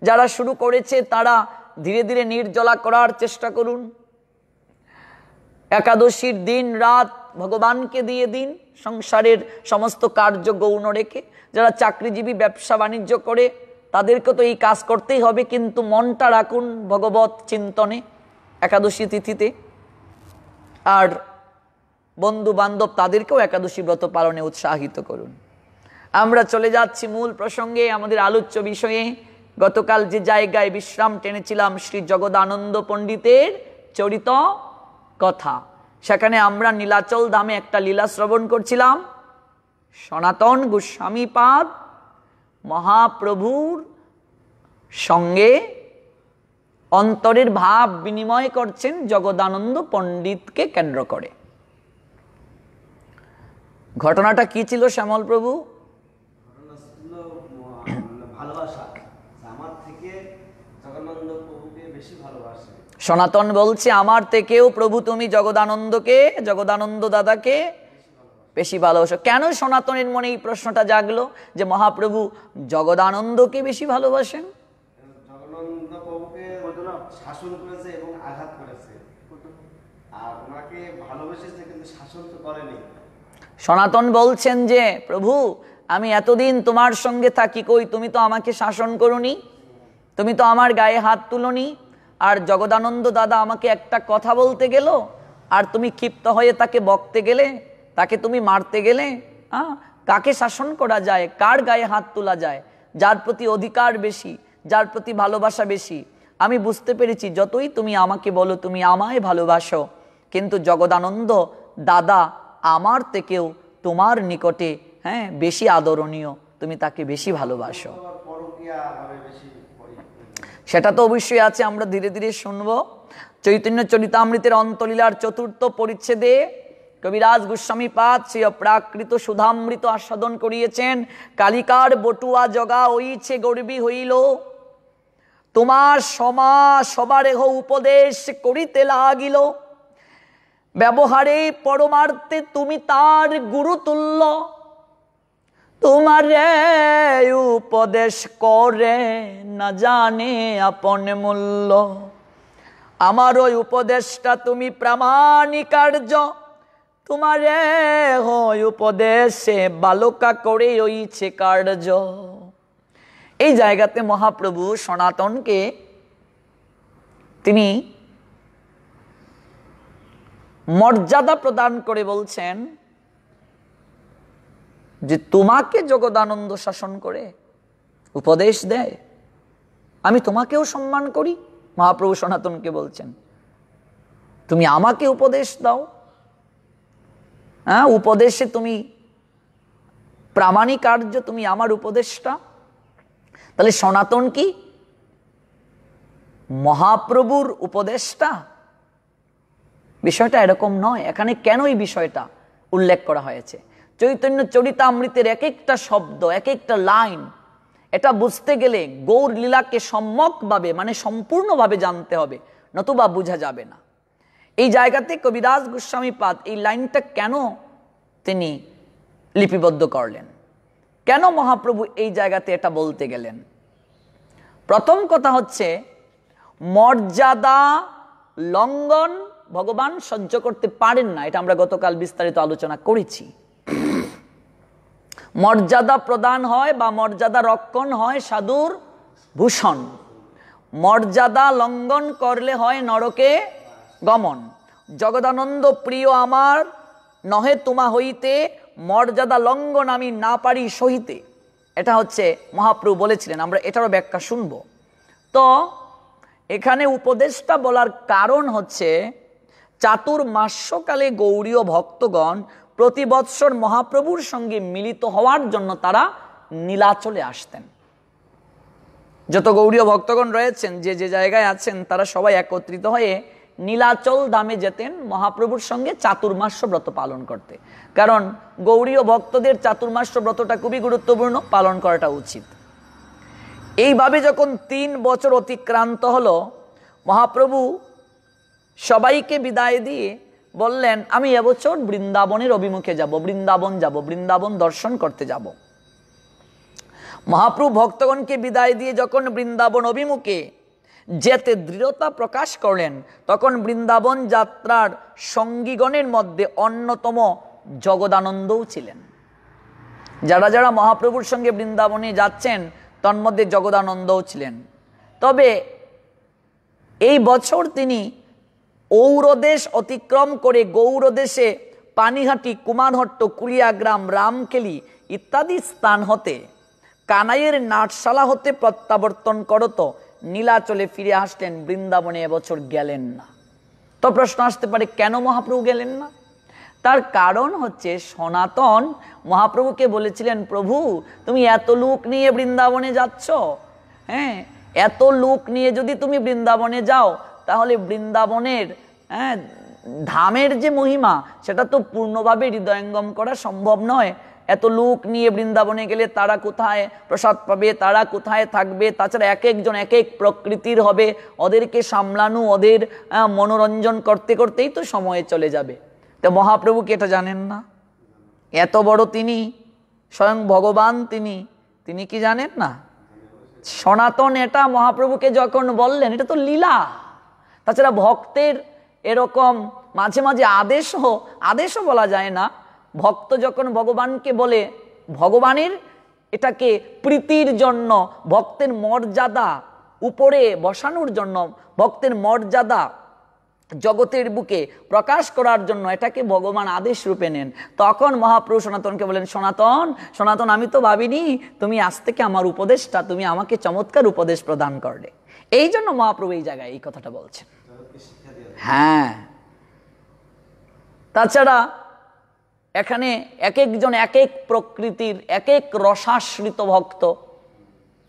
যারা শুরু করেছে তারা ধীরে ধীরে নির্জলা করার চেষ্টা করুন। একাদশীর দিন রাত ভগবানকে দিয়ে দিন, সংসারের সমস্ত কার্য গৌণ রেখে। যারা চাকরিজীবী, ব্যবসা বাণিজ্য করে, তাদেরকে তো এই কাজ করতেই হবে, কিন্তু মনটা রাখুন ভগবত চিন্তনে একাদশী তিথিতে। আর বন্ধু বান্ধব তাদেরকেও একাদশী ব্রত পালনে উৎসাহিত করুন। আমরা চলে যাচ্ছি মূল প্রসঙ্গে, আমাদের আলোচ্য বিষয়ে। গতকাল যে জায়গায় বিশ্রাম টেনেছিলাম, শ্রী জগদানন্দ পণ্ডিতের চরিত কথা, সেখানে আমরা নীলাচল ধামে একটা লীলা শ্রবণ করছিলাম। সনাতন গোস্বামীপাদ মহাপ্রভুর সঙ্গে অন্তরের ভাব বিনিময় করছেন জগদানন্দ পণ্ডিতকে কেন্দ্র করে। ঘটনাটা কি ছিল শ্যামল প্রভু? সনাতন বলছে আমার থেকেও প্রভু তুমি জগদানন্দ দাদাকে বেশি ভালোবাসো। কেন সনাতনের মনে এই প্রশ্নটা জাগলো যে মহাপ্রভু জগদানন্দকে বেশি ভালোবাসেন? জগদানন্দ প্রভুকে শাসন করেছে এবং আঘাত করেছে, আর ওনাকে ভালোবেসেছে কিন্তু শাসন তো করেনি। সনাতন বলছেন যে প্রভু আমি এতদিন তোমার সঙ্গে থাকি, কই তুমি তো আমাকে শাসন করোনি, তুমি তো আমার গায়ে হাত তুলোনি। আর জগদানন্দ দাদা আমাকে একটা কথা বলতে গেল আর তুমি ক্ষিপ্ত হয়ে তাকে বকতে গেলে, তাকে তুমি মারতে গেলে। কাকে শাসন করা যায়, কার গায়ে হাত তোলা যায়? যার প্রতি অধিকার বেশি, যার প্রতি ভালোবাসা বেশি। আমি বুঝতে পেরেছি যতই তুমি আমাকে বলো তুমি আমায় ভালোবাসো, কিন্তু জগদানন্দ দাদা আমার থেকেও তোমার নিকটে বেশি আদরণীয়, তুমি তাকে বেশি ভালোবাসো। সেটা তো অবশ্যই আছে, আমরা ধীরে ধীরে শুনবো। চৈতন্য চরিতামৃতের অন্তলীলার 4র্থ পরিচ্ছেদে কবিরাজ গোস্বামীপাদ সেই অপ্রাকৃত সুধামৃত আস্বাদন করিয়েছেন। কালিকার বটুয়া জগা হইছে গর্বী হইল, তোমার সবারেহ উপদেশ করিতে লাগিল, ব্যবহারে পরমার্থে তুমি তার গুরু তুল্য, তোমার উপদেশ করে না জানে আপন মূল্য, আমার ওই উপদেশটা তুমি প্রামাণিকার্য, তোমার উপদেশে বালকা করে হইছে কার্য। এই জায়গাতে মহাপ্রভু সনাতনকে তিনি মর্যাদা প্রদান করে বলছেন যে তোমাকে জগদানন্দ শাসন করে উপদেশ দেয়, আমি তোমাকেও সম্মান করি। মহাপ্রভু সনাতনকে বলছেন তুমি আমাকে উপদেশ দাও, উপদেশে তুমি প্রামাণিক কার্য, তুমি আমার উপদেশটা। তাহলে সনাতন কি মহাপ্রভুর উপদেশটা? বিষয়টা এরকম নয়। এখানে কেন এই বিষয়টা উল্লেখ করা হয়েছে? চৈতন্য চরিতামৃতের এক একটা শব্দ, এক একটা লাইন, এটা বুঝতে গেলে গৌর লীলাকে সম্যকভাবে মানে সম্পূর্ণভাবে জানতে হবে, নতুবা বোঝা যাবে না। এই জায়গাতে কবিরাজ গোস্বামীপাদ এই লাইনটা কেন তিনি লিপিবদ্ধ করলেন? কেন মহাপ্রভু এই জায়গাতে এটা বলতে গেলেন? প্রথম কথা হচ্ছে, মর্যাদা লঙ্ঘন ভগবান সহ্য করতে পারেন না, এটা আমরা গতকাল বিস্তারিত আলোচনা করেছি। মর্যাদা প্রদান হয় বা মর্যাদা রক্ষণ হয় সাধুর ভূষণ, মর্যাদা লঙ্ঘন করলে হয় নরকে গমন। জগদানন্দ প্রিয় আমার, নহে তোমা হইতে মর্যাদা লঙ্ঘন আমি না পারি সহিতে, এটা হচ্ছে মহাপ্রভু বলেছিলেন। আমরা এটারও ব্যাখ্যা শুনব। তো এখানে উপদেশটা বলার কারণ হচ্ছে, চাতুর্মাস্যকালে গৌড়ীয় ভক্তগণ প্রতি বৎসর মহাপ্রভুর সঙ্গে মিলিত হওয়ার জন্য তারা নীলাচলে আসতেন। যত গৌড়ীয় ভক্তগণ রয়েছেন, যে যে জায়গায় আছেন, তারা সবাই একত্রিত হয়ে নীলাচল ধামে যেতেন মহাপ্রভুর সঙ্গে চাতুর্মাস্য ব্রত পালন করতে। কারণ গৌড়ীয় ভক্তদের চাতুর্মাস্য ব্রতটা খুবই গুরুত্বপূর্ণ, পালন করাটা উচিত। এইভাবে যখন 3 বছর অতিক্রান্ত হলো, মহাপ্রভু সবাইকে বিদায় দিয়ে বললেন, আমি এবছর বৃন্দাবনের অভিমুখে যাব, বৃন্দাবন যাব, বৃন্দাবন দর্শন করতে যাব। মহাপ্রভু ভক্তগণকে বিদায় দিয়ে যখন বৃন্দাবন অভিমুখে যেতে দৃঢ়তা প্রকাশ করলেন, তখন বৃন্দাবন যাত্রার সঙ্গীগণের মধ্যে অন্যতম জগদানন্দও ছিলেন। যারা যারা মহাপ্রভুর সঙ্গে বৃন্দাবনে যাচ্ছেন, তন্মধ্যে জগদানন্দও ছিলেন। তবে এই বছর তিনি ঔরদেশ অতিক্রম করে গৌড়দেশে পানিহাটি, কুমারহট্ট, কুলিয়াগ্রাম, রামকেলি ইত্যাদি স্থান হতে, কানাইয়ের নাটশালা হতে প্রত্যাবর্তন করত নীলাচলে ফিরে আসলেন। বৃন্দাবনে এবছর গেলেন না। তো প্রশ্ন আসতে পারে, কেন মহাপ্রভু গেলেন না? তার কারণ হচ্ছে, সনাতন মহাপ্রভুকে বলেছিলেন, প্রভু তুমি এত লোক নিয়ে বৃন্দাবনে যাচ্ছ, হ্যাঁ, এত লোক নিয়ে যদি তুমি বৃন্দাবনে যাও, তাহলে বৃন্দাবনের ধামের যে মহিমা, সেটা তো পূর্ণভাবে হৃদয়ঙ্গম করা সম্ভব নয়। এত লোক নিয়ে বৃন্দাবনে গেলে তারা কোথায় প্রসাদ পাবে, তারা কোথায় থাকবে? তাছাড়া এক একজন এক এক প্রকৃতির হবে, ওদেরকে সামলানো, ওদের মনোরঞ্জন করতে করতেই তো সময় চলে যাবে। তো মহাপ্রভু কি এটা জানেন না? এত বড় তিনি, স্বয়ং ভগবান তিনি কি জানেন না? সনাতন এটা মহাপ্রভুকে যখন বললেন, এটা তো লীলা। তাছাড়া ভক্তের এরকম মাঝে মাঝে আদেশও বলা যায় না। ভক্ত যখন ভগবানকে বলে, ভগবানের এটাকে প্রীতির জন্য, ভক্তের মর্যাদা উপরে বসানোর জন্য, ভক্তের মর্যাদা জগতের বুকে প্রকাশ করার জন্য এটাকে ভগবান আদেশ রূপে নেন। তখন মহাপ্রভু সনাতনকে বলেন, সনাতন আমি তো ভাবিনি তুমি আজ থেকে আমার উপদেশটা, তুমি আমাকে চমৎকার উপদেশ প্রদান করলে। এই জন্য মহাপ্রভু এই জায়গায় এই কথাটা বলছেন। হ্যাঁ, তাছাড়া এখানে এক একজন এক এক প্রকৃতির, এক এক রসাশ্রিত ভক্ত।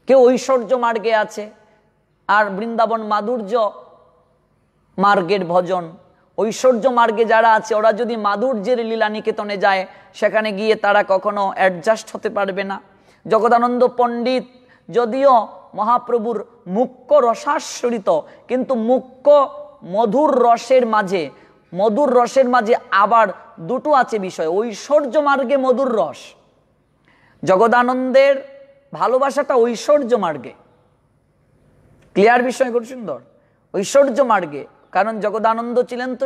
কেউ ঐশ্বর্য মার্গে আছে, আর বৃন্দাবন মাধুর্য মার্গের ভজন। ঐশ্বর্য মার্গে যারা আছে, ওরা যদি মাধুর্যের লীলা নিকেতনে যায়, সেখানে গিয়ে তারা কখনো অ্যাডজাস্ট হতে পারবে না। জগদানন্দ পণ্ডিত যদিও মহাপ্রভুর মুখ্য রসাশ্রিত, কিন্তু মুখ্য মধুর রসের মাঝে আবার দুটো আছে বিষয়। ঐশ্বর্য মার্গে মধুর রস, জগদানন্দের ভালোবাসাটা ঐশ্বর্য মার্গে। ক্লিয়ার বিষয়, খুব সুন্দর। ঐশ্বর্য মার্গে, কারণ জগদানন্দ ছিলেন তো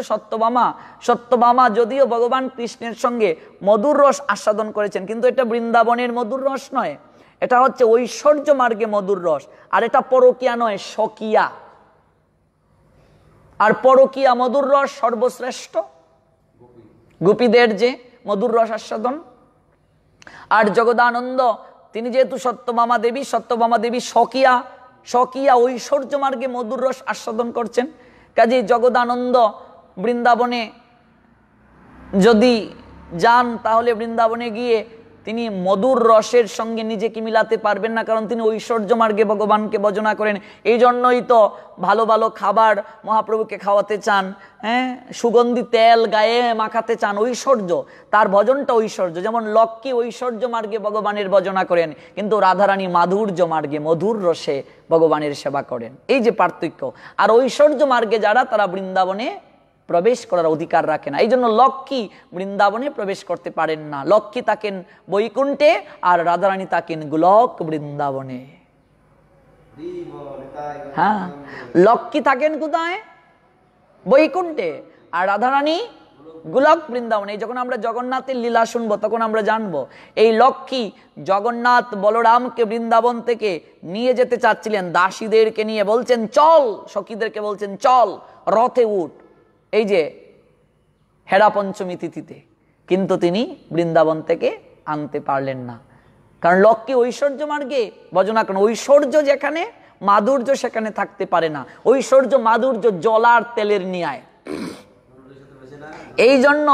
সত্যভামা যদিও ভগবান কৃষ্ণের সঙ্গে মধুর রস আস্বাদন করেছেন, কিন্তু এটা বৃন্দাবনের মধুর রস নয়, এটা হচ্ছে ঐশ্বর্য মার্গে মধুর রস। আর এটা পরকীয়া নয়, স্বকীয়া। আর পরকীয়া মধুর রস সর্বশ্রেষ্ঠ, গোপীদের যে মধুর রস আস্বাদন। আর জগদানন্দ তিনি যেহেতু সত্যভামা দেবী স্বকীয়া ঐশ্বর্য মার্গে মধুর রস আস্বাদন করছেন। কাজে জগদানন্দ বৃন্দাবনে যদি যান, তাহলে বৃন্দাবনে গিয়ে তিনি মধুর রসের সঙ্গে নিজেকে মিলাতে পারবেন না, কারণ তিনি ঐশ্বর্য মার্গে ভগবানকে ভজনা করেন। এই জন্যই তো ভালো ভালো খাবার মহাপ্রভুকে খাওয়াতে চান, হ্যাঁ, সুগন্ধি তেল গায়ে মাখাতে চান, ঐশ্বর্য। তার ভজনটা ঐশ্বর্য। যেমন লক্ষ্মী ঐশ্বর্য মার্গে ভগবানের ভজনা করেন, কিন্তু রাধারানী মাধুর্য মার্গে মধুর রসে ভগবানের সেবা করেন। এই যে পার্থক্য। আর ঐশ্বর্য মার্গে যারা, তারা বৃন্দাবনে প্রবেশ করার অধিকার রাখে না। এই জন্য লক্ষ্মী বৃন্দাবনে প্রবেশ করতে পারেন না। লক্ষ্মী থাকেন বৈকুণ্ঠে আর রাধারানী থাকেন গোলক বৃন্দাবনে। হ্যাঁ, লক্ষ্মী থাকেন কোথায়? বৈকুণ্ঠে, আর রাধারানী গোলক বৃন্দাবনে। যখন আমরা জগন্নাথের লীলা শুনবো তখন আমরা জানবো এই লক্ষ্মী জগন্নাথ বলরামকে বৃন্দাবন থেকে নিয়ে যেতে চাচ্ছিলেন, দাসীদেরকে নিয়ে বলছেন চল, সখীদেরকে বলছেন চল রথে উঠ, এই যে হেরা পঞ্চমী তিথিতে, কিন্তু তিনি বৃন্দাবন থেকে আনতে পারলেন না। কারণ লক্ষ্মী ঐশ্বর্য মার্গে ভজনা করেন। ঐশ্বর্য যেখানে মাধুর্য সেখানে থাকতে পারে না। ঐশ্বর্য মাধুর্য জলার তেলের ন্যায়। এই জন্য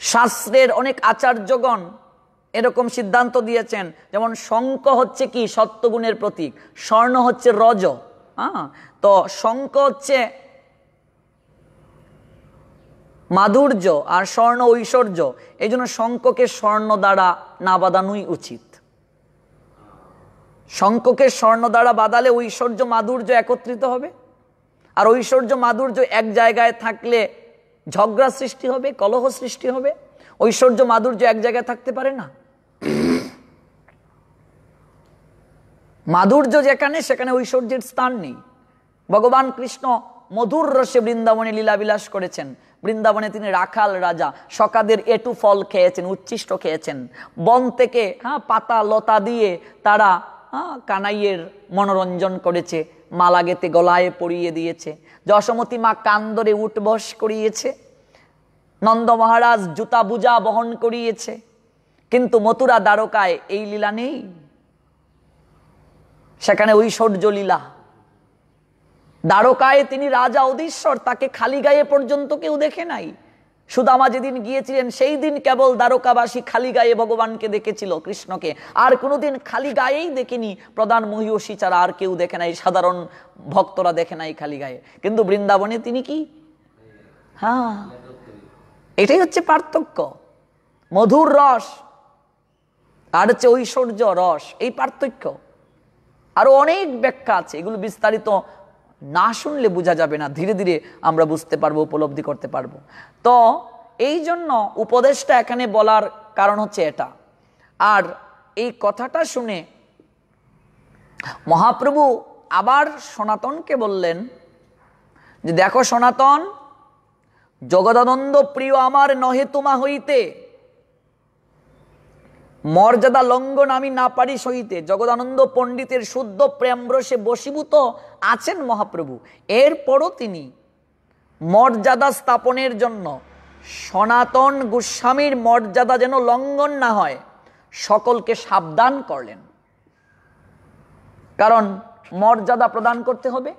শাস্ত্রের অনেক আচার্যগণ এরকম সিদ্ধান্ত দিয়েছেন, যেমন শঙ্খ হচ্ছে কি সত্যগুণের প্রতীক, স্বর্ণ হচ্ছে রজ। তো শঙ্খ হচ্ছে মাধুর্য আর স্বর্ণ ঐশ্বর্য। এই জন্য শঙ্খকে স্বর্ণ দ্বারা না বাঁধানোই উচিত। শঙ্খকে স্বর্ণ দ্বারা বাঁধালে ঐশ্বর্য মাধুর্য একত্রিত হবে, আর ঐশ্বর্য মাধুর্য এক জায়গায় থাকলে ঝগড়া সৃষ্টি হবে, কলহ সৃষ্টি হবে। ঐশ্বর্য মাধুর্য এক জায়গায় থাকতে পারে না। মাধুর্য যেখানে সেখানে ঐশ্বর্যের স্থান নেই। ভগবান কৃষ্ণ মধুর রসে বৃন্দাবনে লীলাবিলাস করেছেন। বৃন্দাবনে তিনি রাখাল রাজা, সকাদের এটু ফল খেয়েছেন, উচ্ছিষ্ট খেয়েছেন। বন থেকে পাতা লতা দিয়ে তারা কানাইয়ের মনোরঞ্জন করেছে, মালা গেতে গলায় পরিয়ে দিয়েছে। যশোমতী মা কান্দরে উঠবস করিয়েছে, নন্দ মহারাজ জুতা বুজা বহন করিয়েছে। কিন্তু মথুরা দ্বারকায় এই লীলা নেই, সেখানে ঐশ্বর্য লীলা। দ্বারকায় তিনি রাজা অধীশ্বর, তাকে খালি গায়ে পর্যন্ত কেউ দেখে নাই। সুদামা যেদিন গিয়েছিলেন সেই দিন কেবল দ্বারকাবাসী খালি গায়ে ভগবানকে দেখেছিল, কৃষ্ণকে। আর কোনোদিন খালি গায়েই দেখেনি প্রধান মহিষী ছাড়া, আর কেউ দেখে নাই, সাধারণ ভক্তরা দেখে নাই খালি গায়ে। কিন্তু বৃন্দাবনে তিনি কি, এটাই হচ্ছে পার্থক্য। মধুর রস আর হচ্ছে ঐশ্বর্য রস, এই পার্থক্য। আরো অনেক ব্যাখ্যা আছে, এগুলো বিস্তারিত না শুনলে বোঝা যাবে না, ধীরে ধীরে আমরা বুঝতে পারবো, উপলব্ধি করতে পারবো। তো এই জন্য উপদেশটা এখানে বলার কারণ হচ্ছে এটা। আর এই কথাটা শুনে মহাপ্রভু আবার সনাতনকে বললেন যে দেখো সনাতন, জগদানন্দ প্রিয় আমার নহে তোমা হইতে, মর্যাদা লঙ্ঘন আমি না পারি সইতে। জগদানন্দ পণ্ডিতের শুদ্ধ প্রেম রসে বশীভূত আছেন মহাপ্রভু। এরপরও তিনি মর্যাদা স্থাপনের জন্য সনাতন গোস্বামীর মর্যাদা যেন লঙ্ঘন না হয় সকলকে সাবধান করলেন। কারণ মর্যাদা প্রদান করতে হবে।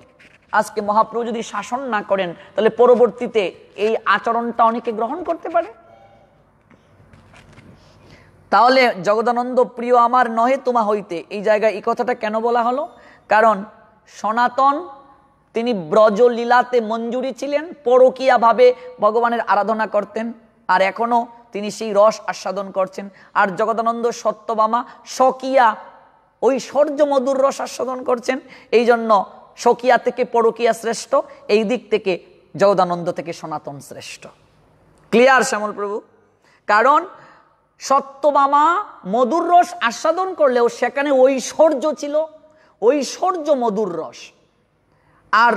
আজকে মহাপ্রভু যদি শাসন না করেন তাহলে পরবর্তীতে এই আচরণটা অনেকে গ্রহণ করতে পারে। তাহলে জগদানন্দ প্রিয় আমার নহে তোমা হইতে, এই জায়গায় এই কথাটা কেন বলা হলো? কারণ সনাতন তিনি ব্রজলীলাতে মঞ্জুরি ছিলেন, পরকীয়া ভাবে ভগবানের আরাধনা করতেন, আর এখনো তিনি সেই রস আস্বাদন করছেন। আর জগদানন্দ সত্যভামা স্বকীয়া ঐশ্বর্য মধুর রস আস্বাদন করছেন। এই জন্য স্বকীয়া থেকে পরকীয়া শ্রেষ্ঠ, এই দিক থেকে জগদানন্দ থেকে সনাতন শ্রেষ্ঠ। ক্লিয়ার শ্যামল প্রভু? কারণ সত্যভামা মধুর রস আস্বাদন করলেও সেখানে ঐশ্বর্য ছিল, ঐশ্বর্য মধুর রস। আর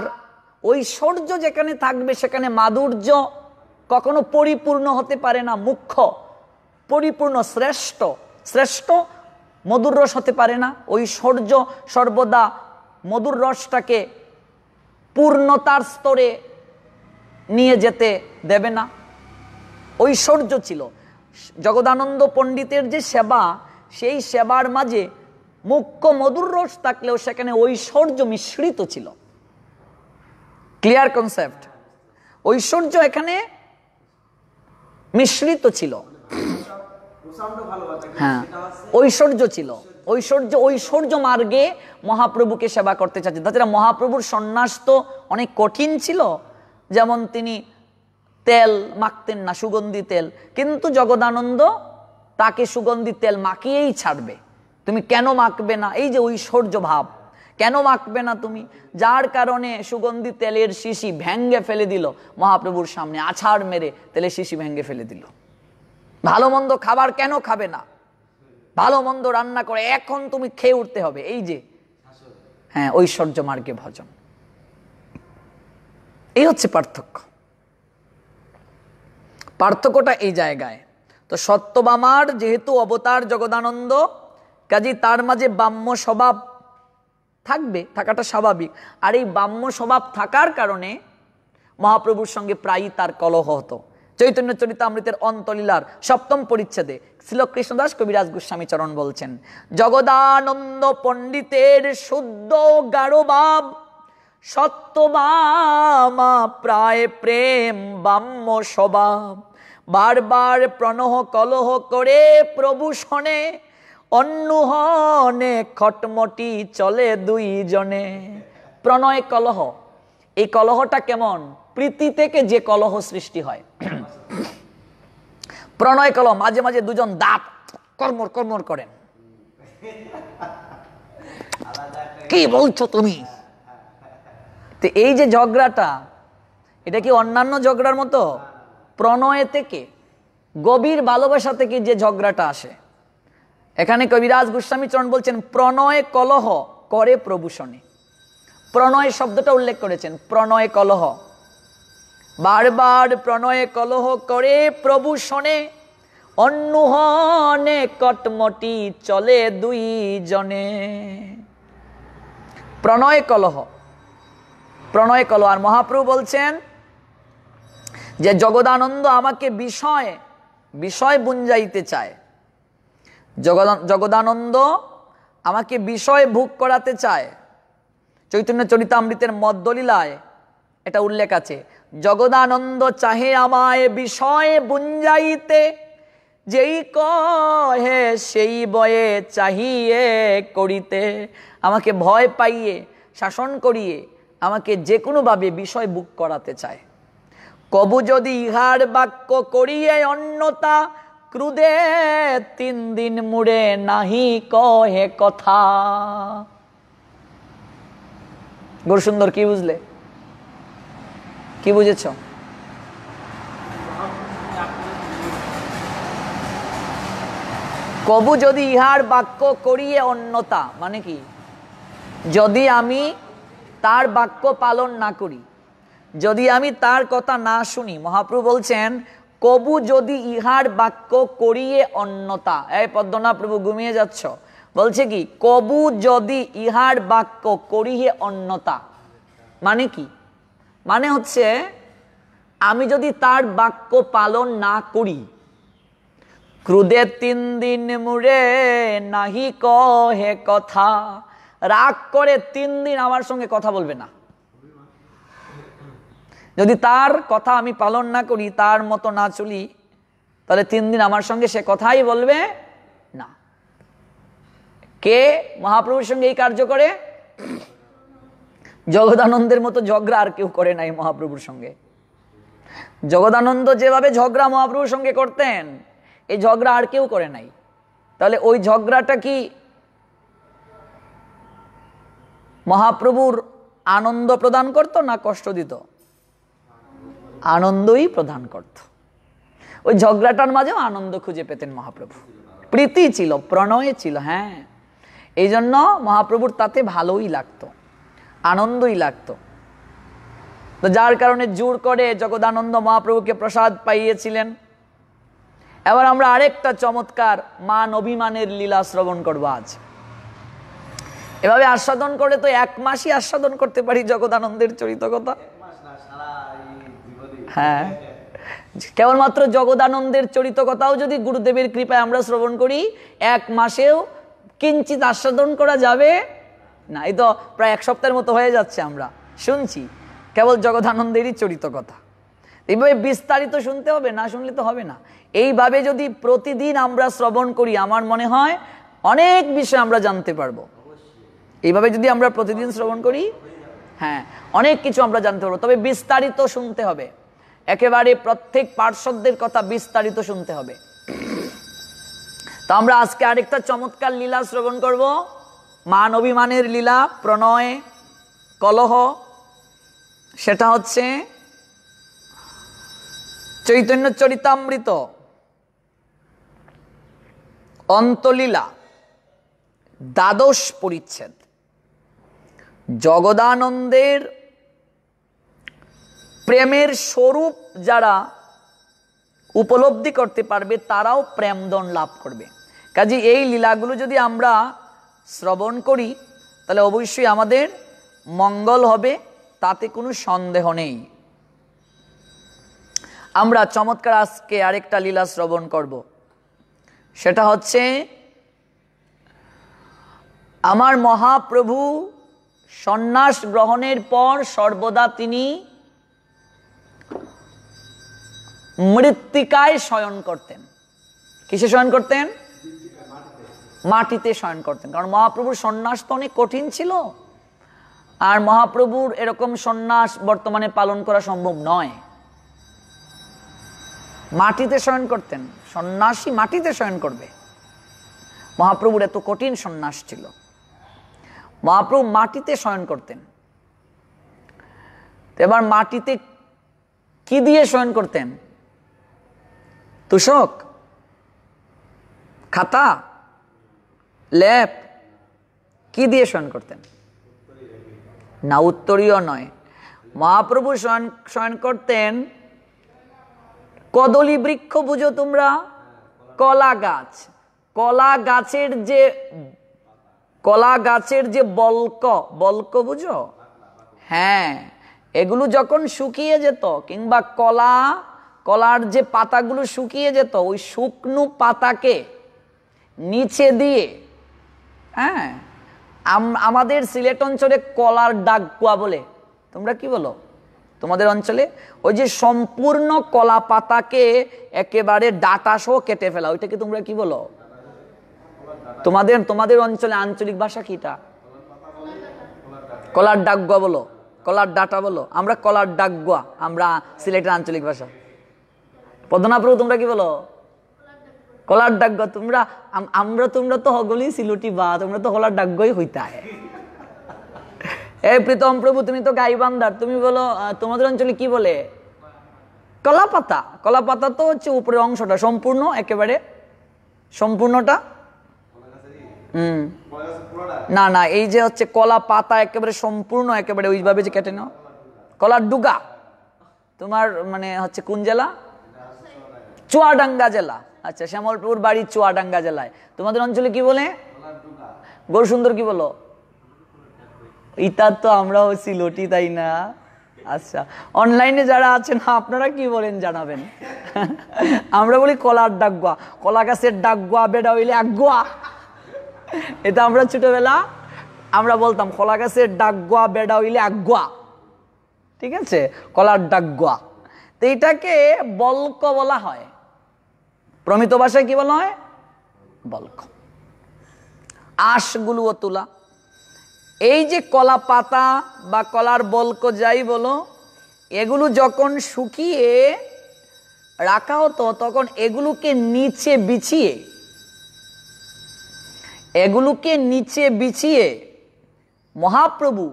ঐশ্বর্য যেখানে থাকবে সেখানে মাধুর্য কখনো পরিপূর্ণ হতে পারে না। মুখ্য পরিপূর্ণ শ্রেষ্ঠ শ্রেষ্ঠ মধুর রস হতে পারে না। ঐশ্বর্য সর্বদা মধুর রসটাকে পূর্ণতার স্তরে নিয়ে যেতে দেবে না। ঐশ্বর্য ছিল। জগদানন্দ পণ্ডিতের যে সেবা, সেই সেবার মাঝে মুখ্য মধুর রস থাকলেও সেখানে ঐশ্বর্য মিশ্রিত ছিল। Clear concept? ঐশ্বর্য এখানে মিশ্রিত ছিল। হ্যাঁ, ঐশ্বর্য ছিল। ঐশ্বর্য মার্গে মহাপ্রভুকে সেবা করতে চাচ্ছে। তাছাড়া মহাপ্রভুর সন্ন্যাস তো অনেক কঠিন ছিল। যেমন তিনি তেল মাখতেন না, সুগন্ধি তেল, কিন্তু জগদানন্দ তাকে সুগন্ধি তেল মাখিয়েই ছাড়বে। তুমি কেন মাখবে না? এই যে ঐশ্বর্য ভাব। কেন মাখবে না তুমি? যার কারণে সুগন্ধি তেলের শিশি ভেঙ্গে ফেলে দিল মহাপ্রভুর সামনে, আছাড় মেরে তেলের শিশি ভেঙ্গে ফেলে দিল। ভালো মন্দ খাবার কেন খাবে না? ভালো মন্দ রান্না করে এখন তুমি খেয়ে উঠতে হবে। এই যে হ্যাঁ, ঐশ্বর্য মার্গে ভজন, এই হচ্ছে পার্থক্য। পার্থক্যটা এই জায়গায়। তো সত্যভামার যেহেতু অবতার জগদানন্দ, কাজী তার মাঝে বাম্য স্বভাব থাকবে, থাকাটা স্বাভাবিক। আর এই বাম্য স্বভাব থাকার কারণে মহাপ্রভুর সঙ্গে প্রায়ই তার কলহ হতো। চৈতন্য চরিতামৃতের অন্তলীলার ৭ম পরিচ্ছেদে শ্রীল কৃষ্ণদাস কবিরাজ গোস্বামী চরণ বলছেন, জগদানন্দ পণ্ডিতের শুদ্ধ গাঢ় ভাব, সত্যভামা প্রায় প্রেম বাম্য স্বভাব, বারবার প্রণহ কলহ করে প্রভু শোনে, অন্যহনে খটমটি চলে দুইজনে। প্রণয় কলহ, এই কলহটা কেমন? প্রীতি থেকে যে কলহ সৃষ্টি হয়, প্রণয় কলহ। মাঝে মাঝে দুজন দাঁত কর্মর কর্মর করেন, কি বলছো তুমি? তো এই যে ঝগড়াটা, এটা কি অন্যান্য ঝগড়ার মতো? প্রণয় থেকে, গভীর ভালোবাসা থেকে যে ঝগড়াটা আসে। এখানে কবিরাজ গোস্বামী চরণ বলছেন, প্রণয় কলহ করে প্রভু শোনে। প্রণয় শব্দটা উল্লেখ করেছেন, প্রণয় কলহ, বারবার প্রণয় কলহ করে প্রভু শোনে, অন্যহনে কটমটি চলে দুইজনে। প্রণয় কলহ, প্রণয় কলহ। আর মহাপ্রভু বলছেন যে জগদানন্দ আমাকে বিষয় বিষয় বুঞ্জাইতে চায়, জগদানন্দ আমাকে বিষয় ভোগ করাতে চায়। চৈতন্য চরিতামৃতের মধ্যলীলায় এটা উল্লেখ আছে, জগদানন্দ চাহে আমায় বিষয় বুঞ্জাইতে, যেই কহে সেই বয়ে চাহিয়ে করিতে। আমাকে ভয় পাইয়ে শাসন করিয়ে আমাকে যে কোনোভাবে বিষয় ভোগ করাতে চায়। কবু যদি ইহার বাক্য করিয়ে অন্যতা, ক্রুদে 3 দিন মুড়ে নাহি কহে কথা। গৌরসুন্দর কি বুঝলে? কি বুঝেছ? কবু যদি ইহার বাক্য করিয়ে অন্যতা, মানে কি? যদি আমি তার বাক্য পালন না করি, যদি আমি তার কথা না শুনি, মহাপ্রভু বলছেন কবু যদি ইহার বাক্য করিয়ে অন্যতা। এই পদ্মনা প্রভু ঘুমিয়ে যাচ্ছ, বলছে কি কবু যদি ইহার বাক্য করিয়ে অন্যতা, মানে কি? মানে হচ্ছে আমি যদি তার বাক্য পালন না করি, ক্রুদে 3 দিন মুড়ে নাহি কহে কথা, রাগ করে 3 দিন আমার সঙ্গে কথা বলবে না। যদি তার কথা আমি পালন না করি, তার মতো না চলি, তাহলে 3 দিন আমার সঙ্গে সে কথাই বলবে না। কে মহাপ্রভুর সঙ্গে এই কার্য করে? জগদানন্দের মতো ঝগড়া আর কেউ করে নাই মহাপ্রভুর সঙ্গে। জগদানন্দ যেভাবে ঝগড়া মহাপ্রভুর সঙ্গে করতেন, এই ঝগড়া আর কেউ করে নাই। তাহলে ওই ঝগড়াটা কি মহাপ্রভুর আনন্দ প্রদান করত না কষ্ট দিত? আনন্দই প্রদান করত। ওই ঝগড়াটার মাঝেও আনন্দ খুঁজে পেতেন মহাপ্রভু। প্রীতি ছিল, প্রণয় ছিল। হ্যাঁ, এই জন্য মহাপ্রভুর তাতে ভালোই লাগতো, আনন্দই লাগতো। তো যার কারণে জোর করে জগদানন্দ মহাপ্রভুকে প্রসাদ পাইয়েছিলেন। এবার আমরা আরেকটা চমৎকার মান অভিমানের লীলা শ্রবণ করবো আজ। এভাবে আস্বাদন করে তো 1 মাসই আস্বাদন করতে পারি জগদানন্দের চরিত কথা। হ্যাঁ, কেবলমাত্র জগদানন্দের চরিত কথাও যদি গুরুদেবের কৃপায় আমরা শ্রবণ করি, 1 মাসেও কিঞ্চিত আস্বাদন করা যাবে না। এই তো প্রায় 1 সপ্তাহের মতো হয়ে যাচ্ছে আমরা শুনছি কেবল জগদানন্দেরই চরিত কথা। এইভাবে বিস্তারিত শুনতে হবে, না শুনলে তো হবে না। এইভাবে যদি প্রতিদিন আমরা শ্রবণ করি, আমার মনে হয় অনেক বিষয় আমরা জানতে পারবো। এইভাবে যদি আমরা প্রতিদিন শ্রবণ করি, হ্যাঁ, অনেক কিছু আমরা জানতে পারবো। তবে বিস্তারিত শুনতে হবে, একেবারে প্রত্যেক পার্শ্বদের কথা বিস্তারিত শুনতে হবে। তো আমরা আজকে আরেকটা চমৎকার লীলা শ্রবণ করব। মান অভিমানের লীলা, প্রণয়, কলহ, সেটা হচ্ছে চৈতন্য চরিতামৃত, অন্তলীলা, দ্বাদশ পরিচ্ছেদ। জগদানন্দের প্রেমের স্বরূপ যারা উপলব্ধি করতে পারবে তারাও প্রেমদন লাভ করবে। কাজে এই লীলাগুলো যদি আমরা শ্রবণ করি তাহলে অবশ্যই আমাদের মঙ্গল হবে, তাতে কোনো সন্দেহ নেই। আমরা চমৎকার আজকে আরেকটা লীলা শ্রবণ করব, সেটা হচ্ছে আমার মহাপ্রভু সন্ন্যাস গ্রহণের পর সর্বদা তিনি মৃত্তিকায় শয়ন করতেন। কিসে শয়ন করতেন? মাটিতে শয়ন করতেন। কারণ মহাপ্রভুর সন্ন্যাস তো অনেক কঠিন ছিল, আর মহাপ্রভুর এরকম সন্ন্যাস বর্তমানে পালন করা সম্ভব নয়। মাটিতে শয়ন করতেন। সন্ন্যাসী মাটিতে শয়ন করবে? মহাপ্রভুর এত কঠিন সন্ন্যাস ছিল, মহাপ্রভু মাটিতে শয়ন করতেন। এবার মাটিতে কি দিয়ে শয়ন করতেন? তুষক, খাতা, লেপ, কি দিয়ে শয়ন করতেন? না, উত্তরীয় নয়। মহাপ্রভু শয়ন করতেন কদলী বৃক্ষ, বুঝো তোমরা? কলা গাছ। কলা গাছের যে বল্ক বুঝো? হ্যাঁ, এগুলো যখন শুকিয়ে যেত, কিংবা কলার যে পাতাগুলো শুকিয়ে যেত, ওই শুকনো পাতাকে নিচে দিয়ে, হ্যাঁ, আমাদের সিলেট অঞ্চলে কলার ডাগুয়া বলে। তোমরা কি বলো তোমাদের অঞ্চলে? ওই যে সম্পূর্ণ কলা পাতাকে একেবারে ডাটা সহ কেটে ফেলা, ওইটাকে তোমরা কি বলো? তোমাদের অঞ্চলে আঞ্চলিক ভাষা কিটা? কলার ডাগুয়া বলো, কলার ডাটা বলো। আমরা কলার ডাগুয়া, আমরা সিলেটের আঞ্চলিক ভাষা। পদ্মনাভপ্রভু তোমরা কি বলো? কলার ডাগুয়া। তোমরা তো হগলি সিলুটি বা, তোমরা তো কলার ডাগুয়াই হইতায়। এই প্রীতম প্রভু, তুমি তো গাইবান্ধার, তুমি বলো তোমাদের অঞ্চলে কি বলে? কলা পাতা। কলা পাতা তো হচ্ছে উপরের অংশটা, সম্পূর্ণ, একেবারে সম্পূর্ণটা। না, এই যে হচ্ছে কলা পাতা একেবারে সম্পূর্ণ, একেবারে ওইভাবে যে কেটে নাও। কলার ডুগা তোমার মানে হচ্ছে কোন জেলা? চুয়াডাঙ্গা জেলা। আচ্ছা, শ্যামলপুর বাড়ি চুয়াডাঙ্গা জেলায়। তোমাদের অঞ্চলে কি বলে? গৌর সুন্দর কি বলো? ইতা তো আমরা হচ্ছি লটি, তাই না? আচ্ছা, অনলাইনে যারা আছেন আপনারা কি বলেন জানাবেন। আমরা বলি কলার ডাগুয়া। কলা গাছের ডাগুয়া বেড়া হইলে আগুয়া। এটা আমরা ছোটবেলা আমরা বলতাম, কলা গাছের ডাগুয়া বেড়া হইলে আগুয়া। ঠিক আছে, কলার ডাগুয়া। তো এটাকে বল্ক বলা হয়। প্রমিত ভাষায় কি বলা হয়? বল্ক। আঁশগুলো তুলা। এই যে কলা পাতা বা কলার বল্ক যাই বলো, এগুলো যখন শুকিয়ে রাখা হতো তখন এগুলোকে নিচে বিছিয়ে মহাপ্রভু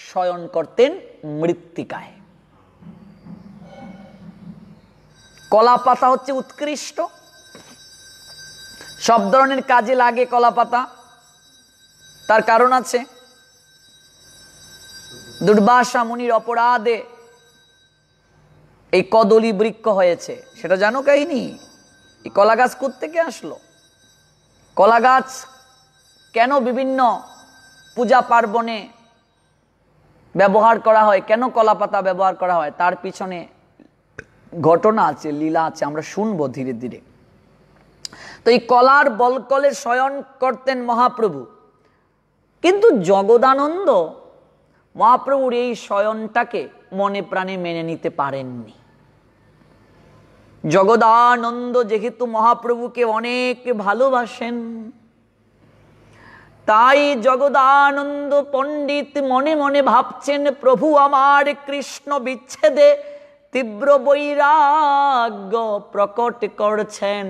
শয়ন করতেন মৃত্তিকায়। কলা পাতা হচ্ছে উৎকৃষ্ট, সব ধরনের কাজে লাগে কলা পাতা। তার কারণ আছে, দুর্বাসা মুনির অপরাধে এই কদলী বৃক্ষ হয়েছে, সেটা জানো কাহিনী? এই কলা গাছ কোত্থেকে আসলো? কলা গাছ কেন বিভিন্ন পূজা পার্বণে ব্যবহার করা হয়, কেন কলা পাতা ব্যবহার করা হয়, তার পিছনে ঘটনা আছে, লীলা আছে, আমরা শুনবো ধীরে ধীরে। তো এই কলার বলকলে শয়ন করতেন মহাপ্রভু, কিন্তু জগদানন্দ মহাপ্রভুর এই শয়নটাকে মনে প্রাণে মেনে নিতে পারেননি। জগদানন্দ যেহেতু মহাপ্রভুকে অনেক ভালোবাসেন, তাই জগদানন্দ পণ্ডিত মনে মনে ভাবছেন, প্রভু আমার কৃষ্ণ বিচ্ছেদে তীব্র বৈরাগ্য প্রকট করছেন।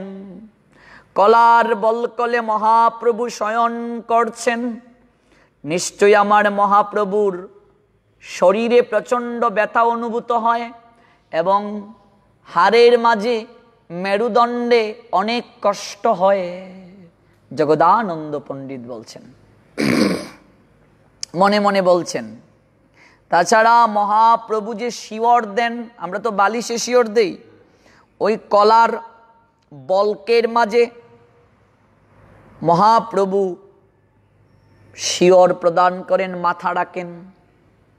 কলার বলকলে মহাপ্রভু শয়ন করছেন, নিশ্চয়ই আমার মহাপ্রভুর শরীরে প্রচণ্ড ব্যথা অনুভূত হয় এবং হাড়ের মাঝে মেরুদণ্ডে অনেক কষ্ট হয়। জগদানন্দ পণ্ডিত বলছেন, মনে মনে বলছেন। তাছাড়া মহাপ্রভু যে শিওর দেন, আমরা তো বালিশে শিওর দেই, ওই কলার বল্কের মাঝে মহাপ্রভু শিওর প্রদান করেন, মাথা রাখেন,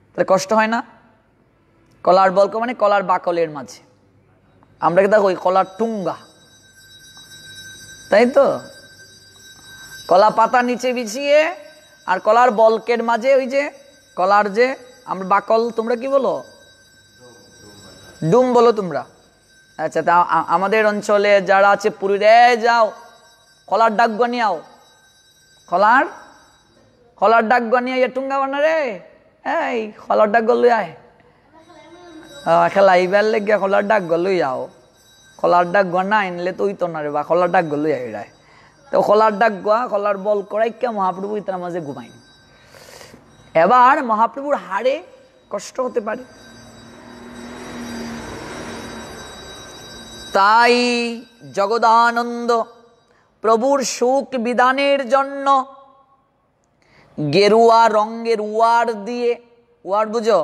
তাহলে কষ্ট হয় না? কলার বল্ক মানে কলার বাকলের মাঝে, আমরা কি দেখো ওই কলার টুঙ্গা, তাই তো, কলা পাতা নিচে বিছিয়ে আর কলার বল্কের মাঝে ওই যে কলার যে আমরা বাকল, তোমরা কি বলো? ডুম বলো তোমরা। আচ্ছা, তা আমাদের অঞ্চলে যারা আছে পুরীরে, যাও কলার ডাক গনিয়াও, কলার ডাক গনিয়া টুঙ্গা বানা রে, এই কলার ডাক গল আয় খেলাইবার লেগে কলার ডাক গল যাও, কলার ডাক গনা আনলে তো ওই তো না রে, বা কলার ডাক গল আয়, তো কলার ডাক গোয়া কলার বল করাই কে মহাপ্রভু ইতার মাঝে ঘুমাইন। এবার মহাপ্রভুর হাড়ে কষ্ট হতে পারে, তাই জগদানন্দ প্রভুর সুখ বিধানের জন্য গেরুয়া রঙের ওয়ার দিয়ে, ওয়ার বুঝো?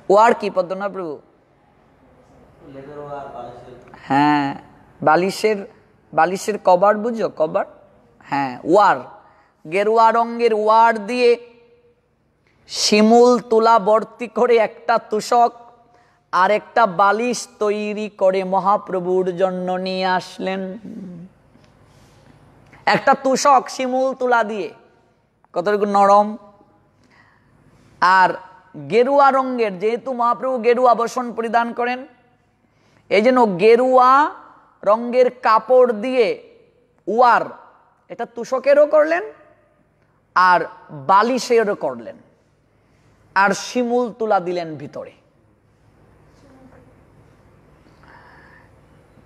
ওয়ার কি পদ্মনাভ প্রভু? হ্যাঁ, বালিশের কভার বুঝো? কভার, হ্যাঁ, ওয়ার, গেরুয়া রঙের ওয়ার দিয়ে শিমুল তুলা ভর্তি করে একটা তোষক আর একটা বালিশ তৈরি করে মহাপ্রভুর জন্য নিয়ে আসলেন। একটা তোষক শিমুল তুলা দিয়ে, কতটুকু নরম, আর গেরুয়া রঙের, যেহেতু মহাপ্রভু গেরুয়া বসন পরিধান করেন, এই জন্য গেরুয়া রঙের কাপড় দিয়ে ওয়ার, এটা তোষকেরও করলেন আর বালিশেরও করলেন, আর শিমুল তুলা দিলেন ভিতরে।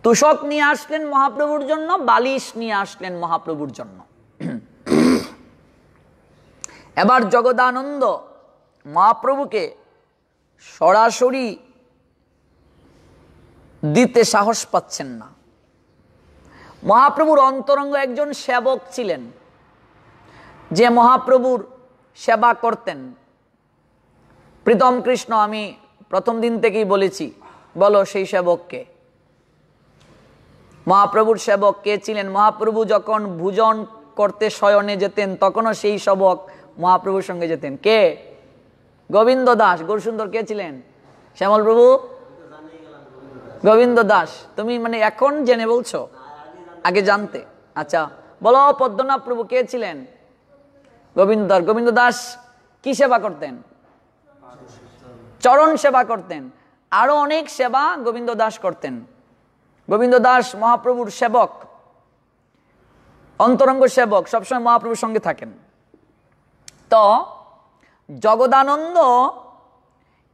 তোষক নিয়ে আসলেন মহাপ্রভুর জন্য, বালিশ নিয়ে আসলেন মহাপ্রভুর জন্য। এবার জগদানন্দ মহাপ্রভুকে সরাসরি দিতে সাহস পাচ্ছেন না। মহাপ্রভুর অন্তরঙ্গ একজন সেবক ছিলেন, যে মহাপ্রভুর সেবা করতেন, প্রীতম কৃষ্ণ। আমি প্রথম দিন থেকেই বলেছি, বলো সেই সেবককে। মহাপ্রভুর সেবক কে ছিলেন? মহাপ্রভু যখন ভোজন করতে শয়নে যেতেন, তখনও সেই সেবক মহাপ্রভুর সঙ্গে যেতেন। কে? গোবিন্দ দাস। গৌরসুন্দর কে ছিলেন? শ্যামল প্রভু? গোবিন্দ দাস। তুমি মানে এখন জেনে বলছো, আগে জানতে? আচ্ছা, বলো পদ্মনাভ প্রভু কে ছিলেন? গোবিন্দ দাস। গোবিন্দ দাস কি সেবা করতেন? চরণ সেবা করতেন। আরো অনেক সেবা গোবিন্দ দাস করতেন। গোবিন্দ দাস মহাপ্রভুর সেবক, অন্তরঙ্গ সেবক, সবসময় মহাপ্রভুর সঙ্গে থাকেন। তো জগদানন্দ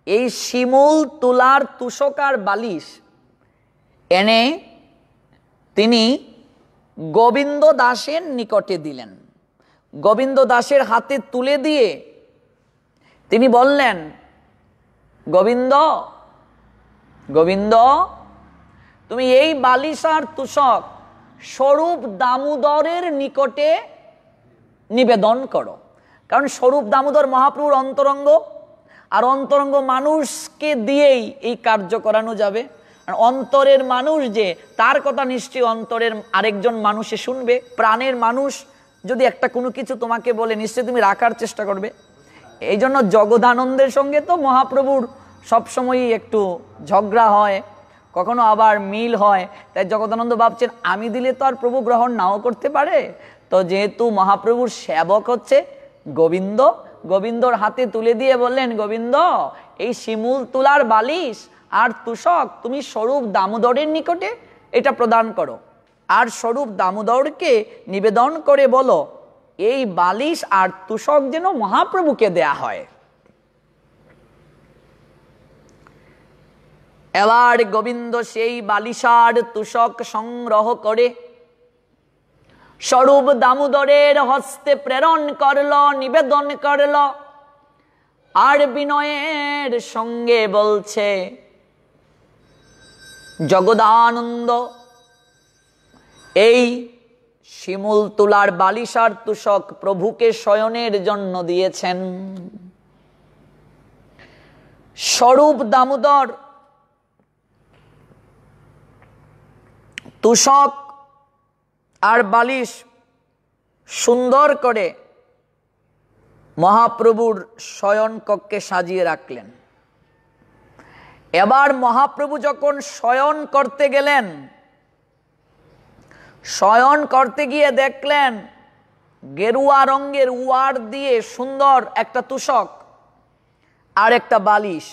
এই শিমুল তুলার তুষকার বালিশ এনে তিনি গোবিন্দ দাসের নিকটে দিলেন। গোবিন্দ দাসের হাতে তুলে দিয়ে তিনি বললেন, গোবিন্দ, গোবিন্দ, তুমি এই বালিশ আর তুষক স্বরূপ দামোদরের নিকটে নিবেদন করো। কারণ স্বরূপ দামোদর মহাপ্রভুর অন্তরঙ্গ, আর অন্তরঙ্গ মানুষকে দিয়েই এই কার্য করানো যাবে। অন্তরের মানুষ যে, তার কথা নিশ্চয়ই অন্তরের আরেকজন মানুষে শুনবে। প্রাণের মানুষ যদি একটা কোনো কিছু তোমাকে বলে, নিশ্চয়ই তুমি রাখার চেষ্টা করবে। এই জন্য জগদানন্দের সঙ্গে তো মহাপ্রভুর সবসময়ই একটু ঝগড়া হয়, কখনো আবার মিল হয়। তাই জগদানন্দ ভাবছেন, আমি দিলে তো আর প্রভু গ্রহণ নাও করতে পারে। তো যেহেতু মহাপ্রভুর সেবক হচ্ছে গোবিন্দ, গোবিন্দর হাতে তুলে দিয়ে বললেন, গোবিন্দ, এই শিমুল তুলার বালিশ আর তুষক তুমি স্বরূপ দামোদরের নিকটে এটা প্রদান করো, আর স্বরূপ দামোদরকে নিবেদন করে বলো এই বালিশ আর তুষক যেন মহাপ্রভুকে দেয়া হয়। এবার গোবিন্দ সেই বালিশ আর তুষক সংগ্রহ করে স্বরূপ দামোদরের হস্তে প্রেরণ করল, নিবেদন করল, আর বিনয়ের সঙ্গে বলছে, জগদানন্দ এই শিমুল তুলার বালিশার তুষক প্রভুকে শয়নের জন্য দিয়েছেন। স্বরূপ দামোদর তুষক আর বালিশ সুন্দর করে মহাপ্রভুর শয়ন কক্ষে সাজিয়ে রাখলেন। এবার মহাপ্রভু যখন শয়ন করতে গেলেন, শয়ন করতে গিয়ে দেখলেন গেরুয়া রঙের উয়ার দিয়ে সুন্দর একটা তুষক আর একটা বালিশ।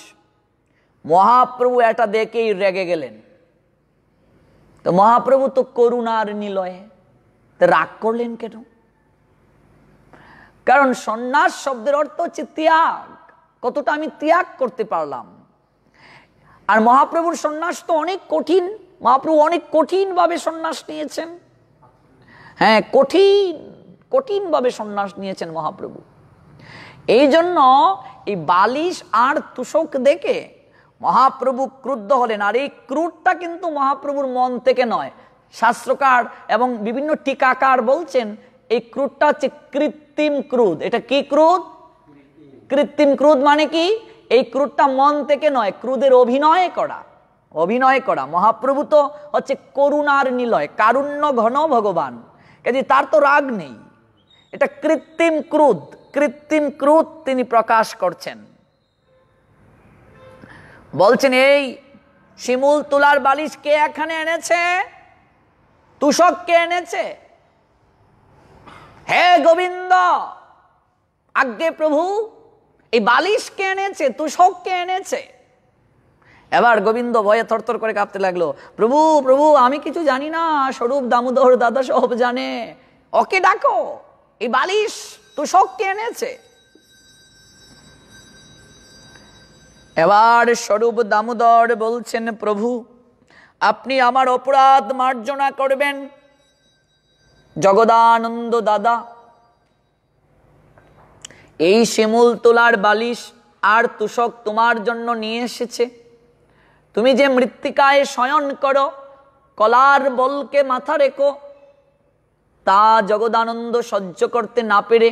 মহাপ্রভু এটা দেখেই রেগে গেলেন। তো মহাপ্রভু তো করুণার নিলয়ে, তো রাগ করলেন কেন? কারণ সন্ন্যাস শব্দের অর্থ হচ্ছে ত্যাগ। কতটা আমি ত্যাগ করতে পারলাম। আর মহাপ্রভুর সন্ন্যাস তো অনেক কঠিন। মহাপ্রভু অনেক কঠিন ভাবে সন্ন্যাস নিয়েছেন। হ্যাঁ, কঠিন ভাবে সন্ন্যাস নিয়েছেন মহাপ্রভু। এই জন্য এই বালিশ আর তুষক দেখে মহাপ্রভু ক্রুদ্ধ হলেন। আর এই ক্রোধটা কিন্তু মহাপ্রভুর মন থেকে নয়। শাস্ত্রকার এবং বিভিন্ন টিকাকার বলছেন এই ক্রোধটা হচ্ছে কৃত্রিম ক্রোধ। এটা কি ক্রোধ? কৃত্রিম ক্রোধ মানে কি? এই ক্রোধটা মন থেকে নয়, ক্রোধের অভিনয় করা। মহাপ্রভু তো হচ্ছে করুণার নিলয়, কারুণ্য ঘন ভগবান, কাজে তার তো রাগ নেই। এটা কৃত্রিম ক্রোধ তিনি প্রকাশ করছেন। বলছেন এই শিমুল তুলার বালিশ কে এখানে এনেছে? তুষক কে এনেছে? হে গোবিন্দ, আজ্ঞে প্রভু, এই বালিশ কে এনেছে? তুষক কে এনেছে? এবার গোবিন্দ ভয়ে থরথর করে কাঁপতে লাগলো। প্রভু প্রভু, আমি কিছু জানি না, স্বরূপ দামোদর দাদা সব জানে, ওকে ডাকো, এই বালিশ তুষক কে এনেছে? এবার স্বরূপ দামোদর বলছেন, প্রভু আপনি আমার অপরাধ মার্জনা করবেন। জগদানন্দ দাদা, এই শিমুল তোলার বালিশ আর তুষক তোমার জন্য নিয়ে এসেছে। তুমি যে মৃত্তিকায় শয়ন করো, কলার বলকে মাথা রেখো, তা জগদানন্দ সহ্য করতে না পেরে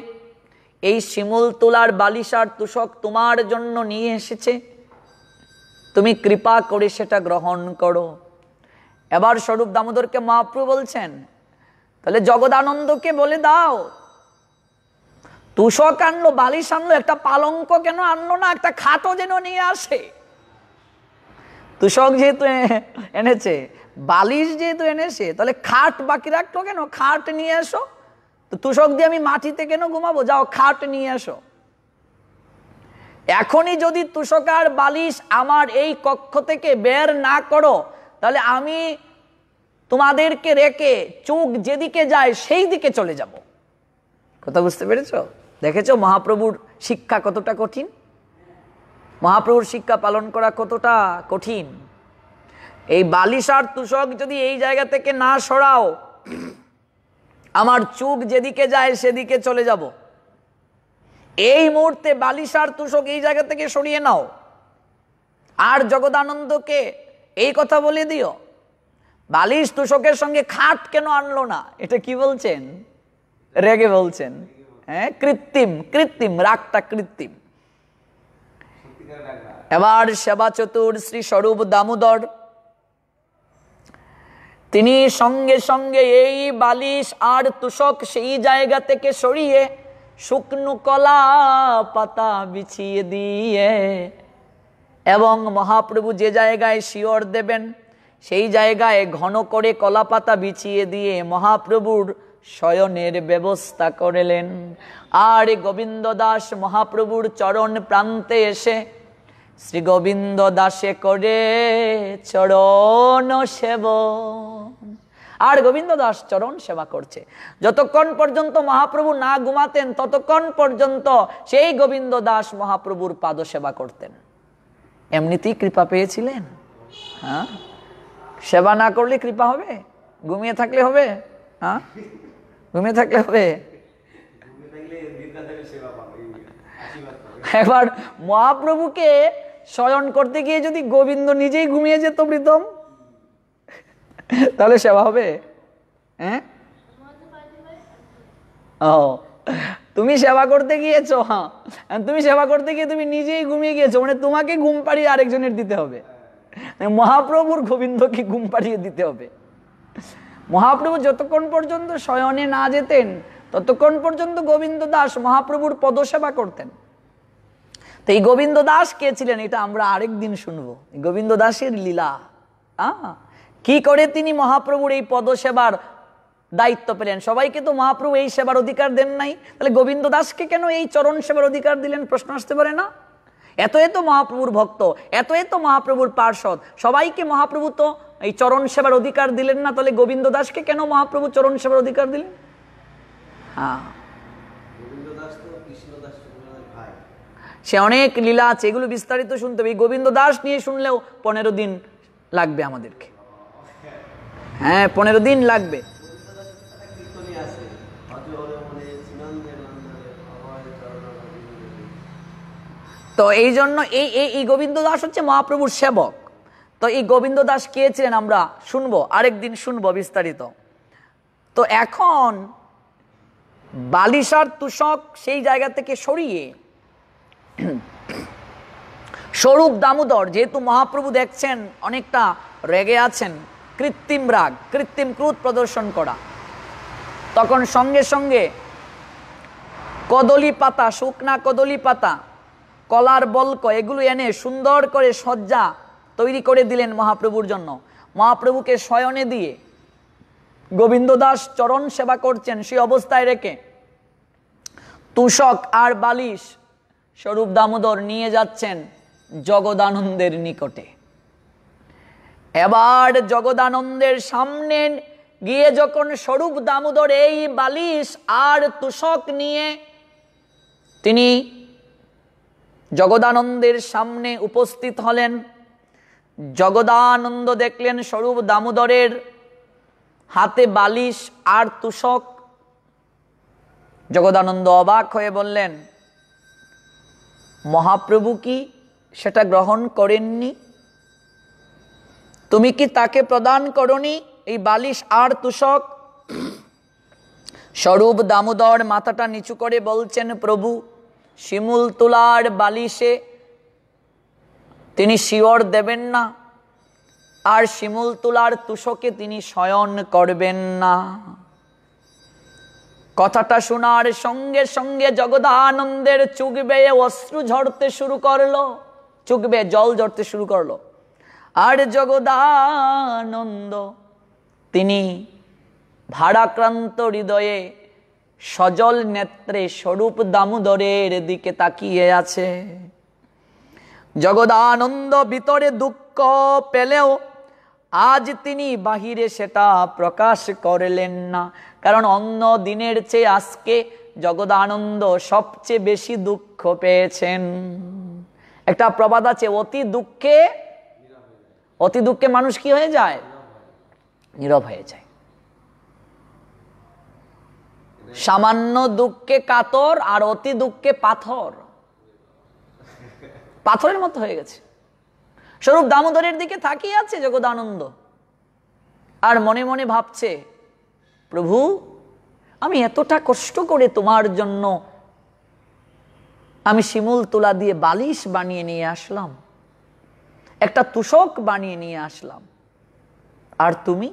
এই শিমুল তোলার বালিশ আর তুষক তোমার জন্য নিয়ে এসেছে। তুমি কৃপা করে সেটা গ্রহণ করো। এবার স্বরূপ দামোদরকে মহাপ্রভু বলছেন, তাহলে জগদানন্দকে বলে দাও, তুষক আনলো, বালিশ আনলো, একটা পালঙ্ক কেন আনলো না? একটা খাটও যেন নিয়ে আসে। তুষক যেহেতু এনেছে, বালিশ যেহেতু এনেছে, তাহলে খাট বাকি রাখলো কেন? খাট নিয়ে এসো। তো তুষক দিয়ে আমি মাটিতে কেন ঘুমাবো? যাও খাট নিয়ে এসো। এখনই যদি তুষক আর বালিশ আমার এই কক্ষ থেকে বের না করো, তাহলে আমি তোমাদেরকে রেখে চোখ যেদিকে যায় সেই দিকে চলে যাব। কথা বুঝতে পেরেছো? দেখেছো মহাপ্রভুর শিক্ষা কতটা কঠিন? মহাপ্রভুর শিক্ষা পালন করা কতটা কঠিন। এই বালিশ আর তুষক যদি এই জায়গা থেকে না সরাও, আমার চোখ যেদিকে যায় সেদিকে চলে যাব। এই মুহূর্তে বালিশ আর তুষক এই জায়গা থেকে সরিয়ে নাও, আর জগদানন্দকে এই কথা বলে দিও, বালিশ তুষকের সঙ্গে খাট কেন আনলো না? এটা কি বলছেন? রেগে বলছেন। হ্যাঁ, কৃত্রিম রাগটা কৃত্রিম। এবার সেবা চতুর শ্রী স্বরূপ দামোদর তিনি সঙ্গে সঙ্গে এই বালিশ আর তুষক সেই জায়গা থেকে সরিয়ে শুকনো কলা পাতা বিছিয়ে দিয়ে, এবং মহাপ্রভু যে জায়গায় শিয়র দেবেন সেই জায়গায় ঘন করে কলা পাতা বিছিয়ে দিয়ে মহাপ্রভুর শয়নের ব্যবস্থা করলেন। আর গোবিন্দ দাস মহাপ্রভুর চরণ প্রান্তে এসে শ্রী গোবিন্দ দাসে করে চরণ সেবন। আর গোবিন্দ দাস চরণ সেবা করছে। যতক্ষণ পর্যন্ত মহাপ্রভু না ঘুমাতেন ততক্ষণ পর্যন্ত সেই গোবিন্দ দাস মহাপ্রভুর পাদ সেবা করতেন। এমনিতেই কৃপা পেয়েছিলেন। হ্যাঁ, সেবা না করলে কৃপা হবে? ঘুমিয়ে থাকলে হবে? হ্যাঁ, ঘুমিয়ে থাকলে হবে? ঘুমিয়ে থাকলে নিদ্রা থেকে সেবা পাবে, আশীর্বাদ পাবে। এবার মহাপ্রভুকে শয়ন করতে গিয়ে যদি গোবিন্দ নিজেই ঘুমিয়ে যেত প্রীতম, তাহলে সেবা হবে? হ্যাঁ, ও তুমি সেবা করতে গিয়েছো, হ্যাঁ তুমি সেবা করতে গিয়ে তুমি নিজেই ঘুমিয়ে গিয়েছো, মানে তোমাকে ঘুম পাড়িয়ে আরেকজনের দিতে হবে। মহাপ্রভুর গোবিন্দকে ঘুম পাড়িয়ে দিতে হবে। মহাপ্রভু যতক্ষণ পর্যন্ত শয়নে না যেতেন ততক্ষণ পর্যন্ত গোবিন্দ দাস মহাপ্রভুর পদসেবা করতেন। তো এই গোবিন্দ দাস কে ছিলেন এটা আমরা আরেক দিন শুনবো। গোবিন্দ দাসের লীলা, কি করে তিনি মহাপ্রভুর এই পদসেবার দায়িত্ব পেলেন। সবাইকে তো মহাপ্রভু এই সেবার অধিকার দেন নাই, তাহলে গোবিন্দ দাসকে কেন এই চরণ সেবার অধিকার দিলেন? প্রশ্ন আসতে পারে না? এত মহাপ্রভুর ভক্ত, এত মহাপ্রভুর পার্ষদ, সবাইকে মহাপ্রভু তো এই চরণ সেবার অধিকার দিলেন না, তাহলে গোবিন্দ দাসকে কেন মহাপ্রভু চরণ সেবার অধিকার দিলেন? হ্যাঁ, সে অনেক লীলা আছে, এগুলো বিস্তারিত শুনতে হবে। এই গোবিন্দ দাস নিয়ে শুনলেও 15 দিন লাগবে আমাদেরকে। হ্যাঁ, 15 দিন লাগবে। তো এই জন্য এই গোবিন্দ দাস হচ্ছে মহাপ্রভুর সেবক। তো এই গোবিন্দ দাস কে ছিলেন আমরা শুনবো, আরেকদিন শুনবো বিস্তারিত। তো এখন বালিশার তুষক সেই জায়গা থেকে সরিয়ে স্বরূপ দামোদর, যেহেতু মহাপ্রভু দেখছেন অনেকটা রেগে আছেন, কৃত্রিম রাগ, কৃত্রিম ক্রোধ প্রদর্শন করা, তখন সঙ্গে সঙ্গে কদলী পাতা, শুকনা কদলী পাতা, কলার বল্ক, এগুলো এনে সুন্দর করে সজ্জা তৈরি করে দিলেন মহাপ্রভুর জন্য। মহাপ্রভুকে শয়নে দিয়ে গোবিন্দ দাস চরণ সেবা করছেন, সেই অবস্থায় রেখে তুষক আর বালিশ স্বরূপ দামোদর নিয়ে যাচ্ছেন জগদানন্দের নিকটে। এবার জগদানন্দের সামনে গিয়ে যখন স্বরূপ দামোদর এই বালিশ আর তুষক নিয়ে তিনি জগদানন্দের সামনে উপস্থিত হলেন, জগদানন্দ দেখলেন স্বরূপ দামোদরের হাতে বালিশ আর তুষক। জগদানন্দ অবাক হয়ে বললেন, মহাপ্রভু কি সেটা গ্রহণ করেননি? তুমি কি তাকে প্রদান করনি এই বালিশ আর তুষক? স্বরূপ দামোদর মাথাটা নিচু করে বলছেন, প্রভু শিমুল তুলার বালিশে তিনি শিওর দেবেন না, আর শিমুল তুলার তুষকে তিনি শয়ন করবেন না। কথাটা শোনার সঙ্গে সঙ্গে জগদানন্দের চোখ বেয়ে অশ্রু ঝরতে শুরু করলো, চোখ বেয়ে জল ঝরতে শুরু করলো। আর জগদানন্দ তিনি ভারাক্রান্ত হৃদয়ে সজল নেত্রে স্বরূপ দামোদরের দিকে তাকিয়ে আছে। জগদানন্দ ভিতরে দুঃখ পেলেও আজ তিনি বাহিরে সেটা প্রকাশ করলেন না, কারণ অন্য দিনের চেয়ে আজকে জগদানন্দ সবচেয়ে বেশি দুঃখ পেয়েছেন। একটা প্রবাদ আছে, অতি দুঃখে মানুষ কি হয়ে যায়? নীরব হয়ে যায়। সামান্য দুঃখে কাতর, আর অতি দুঃখে পাথরের মতো হয়ে গেছে। স্বরূপ দামোদরের দিকে তাকিয়ে আছে জগদানন্দ, আর মনে মনে ভাবছে, প্রভু আমি এতটা কষ্ট করে তোমার জন্য আমি শিমুল তুলা দিয়ে বালিশ বানিয়ে নিয়ে আসলাম, একটা তুষক বানিয়ে নিয়ে আসলাম, আর তুমি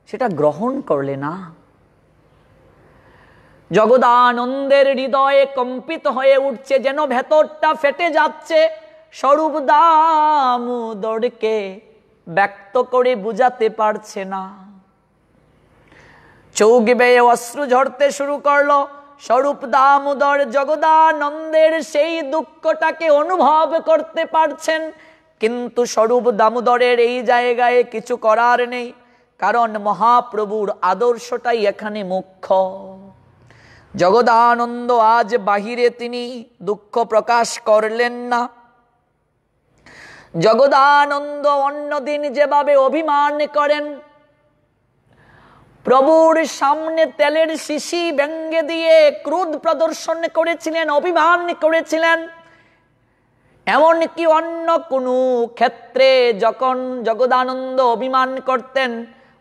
সেটা গ্রহণ করলে না। জগদানন্দের হৃদয়ে কম্পিত হয়ে উঠছে, যেন ভেতরটা ফেটে যাচ্ছে। স্বরূপ দামোদরকে ব্যক্ত করে বুঝাতে পারছে না। চোখ বেয়ে অশ্রু ঝরতে শুরু করলো। স্বরূপ দামোদর জগদানন্দের সেই দুঃখটাকে অনুভব করতে পারছেন, কিন্তু স্বরূপ দামোদরের এই জায়গায় কিছু করার নেই, কারণ মহাপ্রভুর আদর্শটাই এখানে মুখ্য। জগদানন্দ আজ বাহিরে তিনি দুঃখ প্রকাশ করলেন না। জগদানন্দ অন্যদিন যেভাবে অভিমান করেন, প্রভুর সামনে তেলের শিশি ব্যঙ্গে দিয়ে ক্রোধ প্রদর্শন করেছিলেন, অভিমান করেছিলেন। এমনকি অন্য কোনো ক্ষেত্রে যখন জগদানন্দ অভিমান করতেন,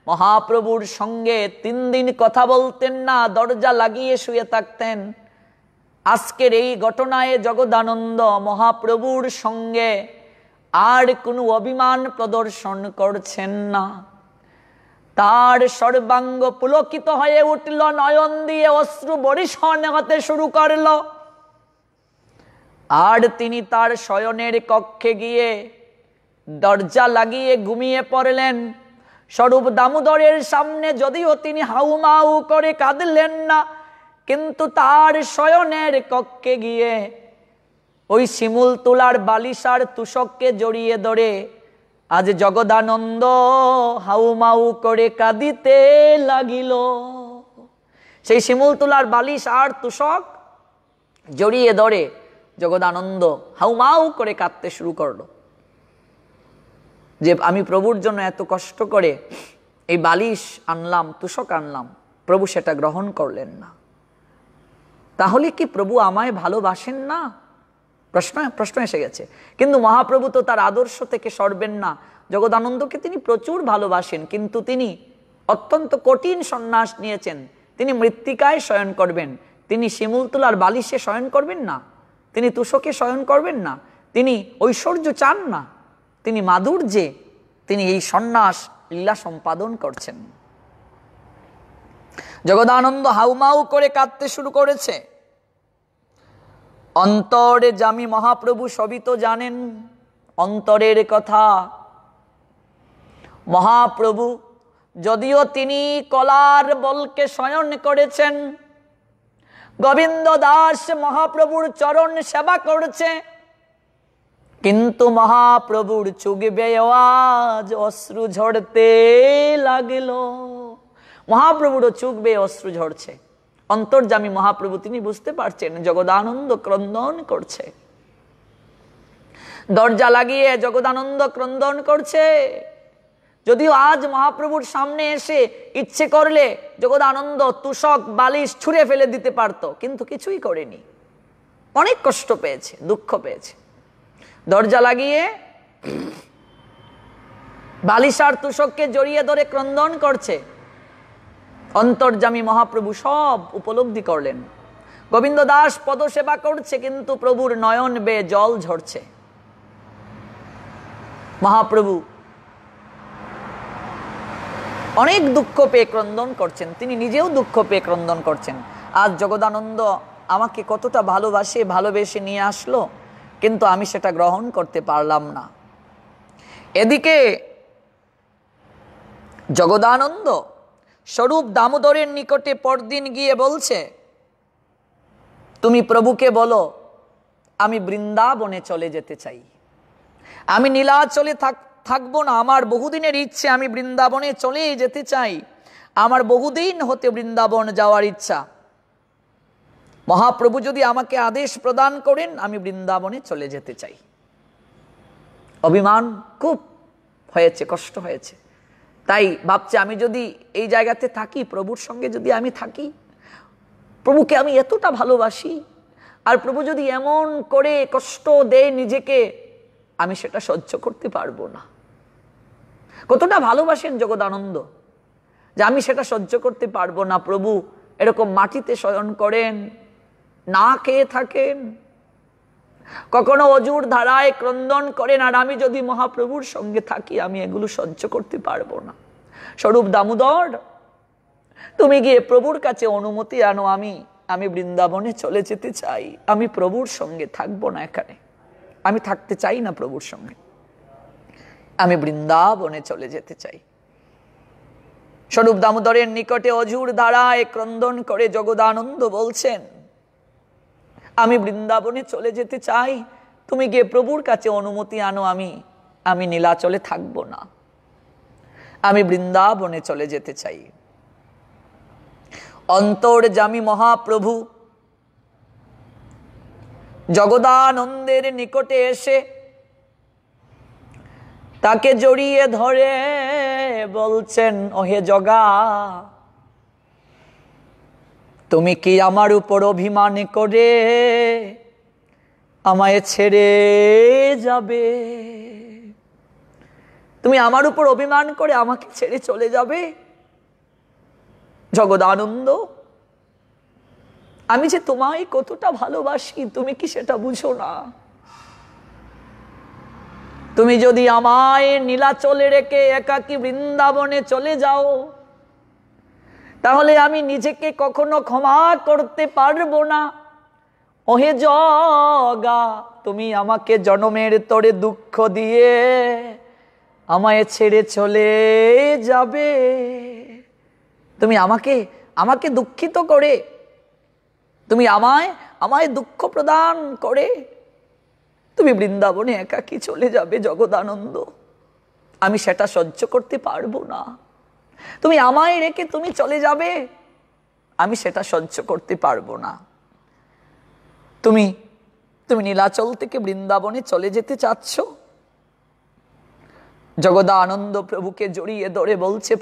মহাপ্রভুর সঙ্গে 3 দিন কথা বলতেন না, দরজা লাগিয়ে শুয়ে থাকতেন। আজকের এই ঘটনায় জগদানন্দ মহাপ্রভুর সঙ্গে আর কোনো অভিমান প্রদর্শন করছেন না। তার সর্বাঙ্গ পুলকিত হয়ে উঠল, নয়ন দিয়ে অশ্রু বর্ষণ হতে শুরু করল। আর তিনি তার শয়নের কক্ষে গিয়ে দরজা লাগিয়ে ঘুমিয়ে পড়লেন। স্বরূপ দামোদরের সামনে যদিও তিনি হাউমাউ করে কাঁদলেন না, কিন্তু তার শয়নের কক্ষে গিয়ে ওই শিমুল তুলার বালিশার তুষককে জড়িয়ে ধরে আজ জগদানন্দ হাউমাউ করে কাঁদিতে লাগিল। সেই শিমুল তুলার বালিশ আর তুষক জড়িয়ে ধরে জগদানন্দ হাউমাউ করে কাঁদতে শুরু করলো, যে আমি প্রভুর জন্য এত কষ্ট করে এই বালিশ আনলাম, তুষক আনলাম, প্রভু সেটা গ্রহণ করলেন না। তাহলে কি প্রভু আমায় ভালোবাসেন না? প্রশ্ন এসে গেছে। কিন্তু মহাপ্রভু তো তার আদর্শ থেকে সরবেন না। জগদানন্দকে তিনি প্রচুর ভালোবাসেন, কিন্তু তিনি অত্যন্ত কঠিন সন্ন্যাস নিয়েছেন। তিনি মৃত্তিকায় শয়ন করবেন, তিনি শিমুল তুলার বালিশে শয়ন করবেন না, তিনি তুষকে শয়ন করবেন না, তিনি ঐশ্বর্য চান না, তিনি মাধুর্যে তিনি এই সন্ন্যাস লীলা সম্পাদন করছেন। জগদানন্দ হাউমাউ করে কাঁদতে শুরু করেছে। অন্তরে জামি মহাপ্রভু সবই তো জানেন, অন্তরের কথা। মহাপ্রভু যদিও তিনি কলার বলকে শয়ন করেছেন, গোবিন্দ দাস মহাপ্রভুর চরণ সেবা করছে, কিন্তু মহাপ্রভুর চোখ বেয়ে আজ অশ্রু ঝরতে লাগিল। মহাপ্রভুরও চোখ বেয়ে অশ্রু ঝরছে। অন্তর্যামী মহাপ্রভু তিনি বুঝতে পারছেন জগদানন্দ ক্রন্দন করছে। দরজা লাগিয়ে জগদানন্দ ক্রন্দন করছে। যদিও আজ মহাপ্রভুর সামনে এসে ইচ্ছে করলে জগদানন্দ তুষক বালিশ ছুঁড়ে ফেলে দিতে পারত, কিন্তু কিছুই করেনি। অনেক কষ্ট পেয়েছে, দুঃখ পেয়েছে। দরজা লাগিয়ে বালিশ আর তুষককে জড়িয়ে ধরে ক্রন্দন করছে। অন্তর্যামী মহাপ্রভু সব উপলব্ধি করলেন। গোবিন্দ দাস পদসেবা করছে, কিন্তু প্রভুর নয়ন বেয়ে জল ঝরছে। মহাপ্রভু অনেক দুঃখ পেয়ে ক্রন্দন করছেন, তিনি নিজেও দুঃখ পেয়ে ক্রন্দন করছেন। আজ জগদানন্দ আমাকে কতটা ভালোবেসে নিয়ে আসলো, কিন্তু আমি সেটা গ্রহণ করতে পারলাম না। এদিকে জগদানন্দ স্বরূপ দামোদরের নিকটে পরদিন গিয়ে বলছে, তুমি প্রভুকে বলো আমি বৃন্দাবনে চলে যেতে চাই, আমি নীলাচলে থাকবো না, আমার বহুদিনের ইচ্ছে, আমি বৃন্দাবনে চলেই যেতে চাই, আমার বহুদিন হতে বৃন্দাবন যাওয়ার ইচ্ছা। মহাপ্রভু যদি আমাকে আদেশ প্রদান করেন আমি বৃন্দাবনে চলে যেতে চাই। অভিমান খুব হয়েছে, কষ্ট হয়েছে। তাই ভাবছে আমি যদি এই জায়গাতে থাকি, প্রভুর সঙ্গে যদি আমি থাকি, প্রভুকে আমি এতটা ভালোবাসি, আর প্রভু যদি এমন করে কষ্ট দেয় নিজেকে, আমি সেটা সহ্য করতে পারবো না। কতটা ভালোবাসেন জগদানন্দ যে আমি সেটা সহ্য করতে পারবো না। প্রভু এরকম মাটিতে শয়ন করেন, না খেয়ে থাকেন, কখনো অজুর ধারায় ক্রন্দন করেন, আর আমি যদি মহাপ্রভুর সঙ্গে থাকি আমি এগুলো সহ্য করতে পারবো না। স্বরূপ দামোদর, তুমি গিয়ে প্রভুর কাছে অনুমতি আনো, আমি বৃন্দাবনে চলে যেতে চাই, আমি প্রভুর সঙ্গে থাকবো না, এখানে আমি থাকতে চাই না প্রভুর সঙ্গে, আমি বৃন্দাবনে চলে যেতে চাই। স্বরূপ দামোদরের নিকটে অজুর ধারায় ক্রন্দন করে জগদানন্দ বলছেন, আমি বৃন্দাবনে চলে যেতে চাই, তুমি গিয়ে প্রভুর কাছে অনুমতি আনো, আমি নীলাচলে থাকবো না, আমি বৃন্দাবনে চলে যেতে চাই। অন্তর্যামী মহাপ্রভু জগদানন্দের নিকটে এসে তাকে জড়িয়ে ধরে বলছেন, ওহে জগা, তুমি কি আমার উপর অভিমান করে আমায় ছেড়ে যাবে? তুমি আমার উপর অভিমান করে আমাকে ছেড়ে চলে যাবে? জগদানন্দ, আমি যে তোমায় কতটা ভালোবাসি তুমি কি সেটা বুঝো না? তুমি যদি আমায় নীলাচলে রেখে একাকী বৃন্দাবনে চলে যাও, তাহলে আমি নিজেকে কখনো ক্ষমা করতে পারবো না। ওহে জগা, তুমি আমাকে জনমের তরে দুঃখ দিয়ে আমায় ছেড়ে চলে যাবে? তুমি আমাকে দুঃখিত করে, তুমি আমায় দুঃখ প্রদান করে তুমি বৃন্দাবনে একাকী চলে যাবে জগদানন্দ? আমি সেটা সহ্য করতে পারবো না। তুমি আমায় রেখে তুমি চলে যাবে, আমি সেটা সহ্য করতে পারবো না। তুমি নীলাচল থেকে বৃন্দাবনে চলে যেতে চাচ্ছ? জগদানন্দ প্রভুকে জড়িয়ে ধরে বলছে,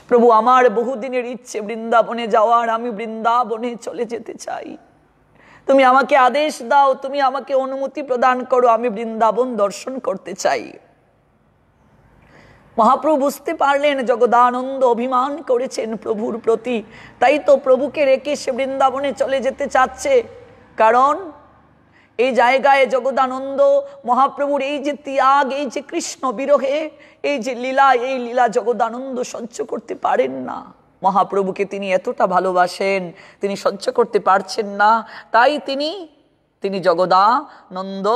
প্রভু আমার বহুদিনের ইচ্ছে বৃন্দাবনে যাওয়ার, আমি বৃন্দাবনে চলে যেতে চাই। তুমি আমাকে আদেশ দাও, তুমি আমাকে অনুমতি প্রদান করো, আমি বৃন্দাবন দর্শন করতে চাই। মহাপ্রভু বুঝতে পারলেন জগদানন্দ অভিমান করেছেন প্রভুর প্রতি, তাই তো প্রভুকে রেখে সে বৃন্দাবনে চলে যেতে চাচ্ছে। কারণ এই জায়গায় জগদানন্দ মহাপ্রভুর এই যে ত্যাগ, এই যে কৃষ্ণ বিরহে এই যে লীলা, এই লীলা জগদানন্দ সহ্য করতে পারেন না। মহাপ্রভুকে তিনি এতটা ভালোবাসেন, তিনি সহ্য করতে পারছেন না। তাই তিনি জগদানন্দ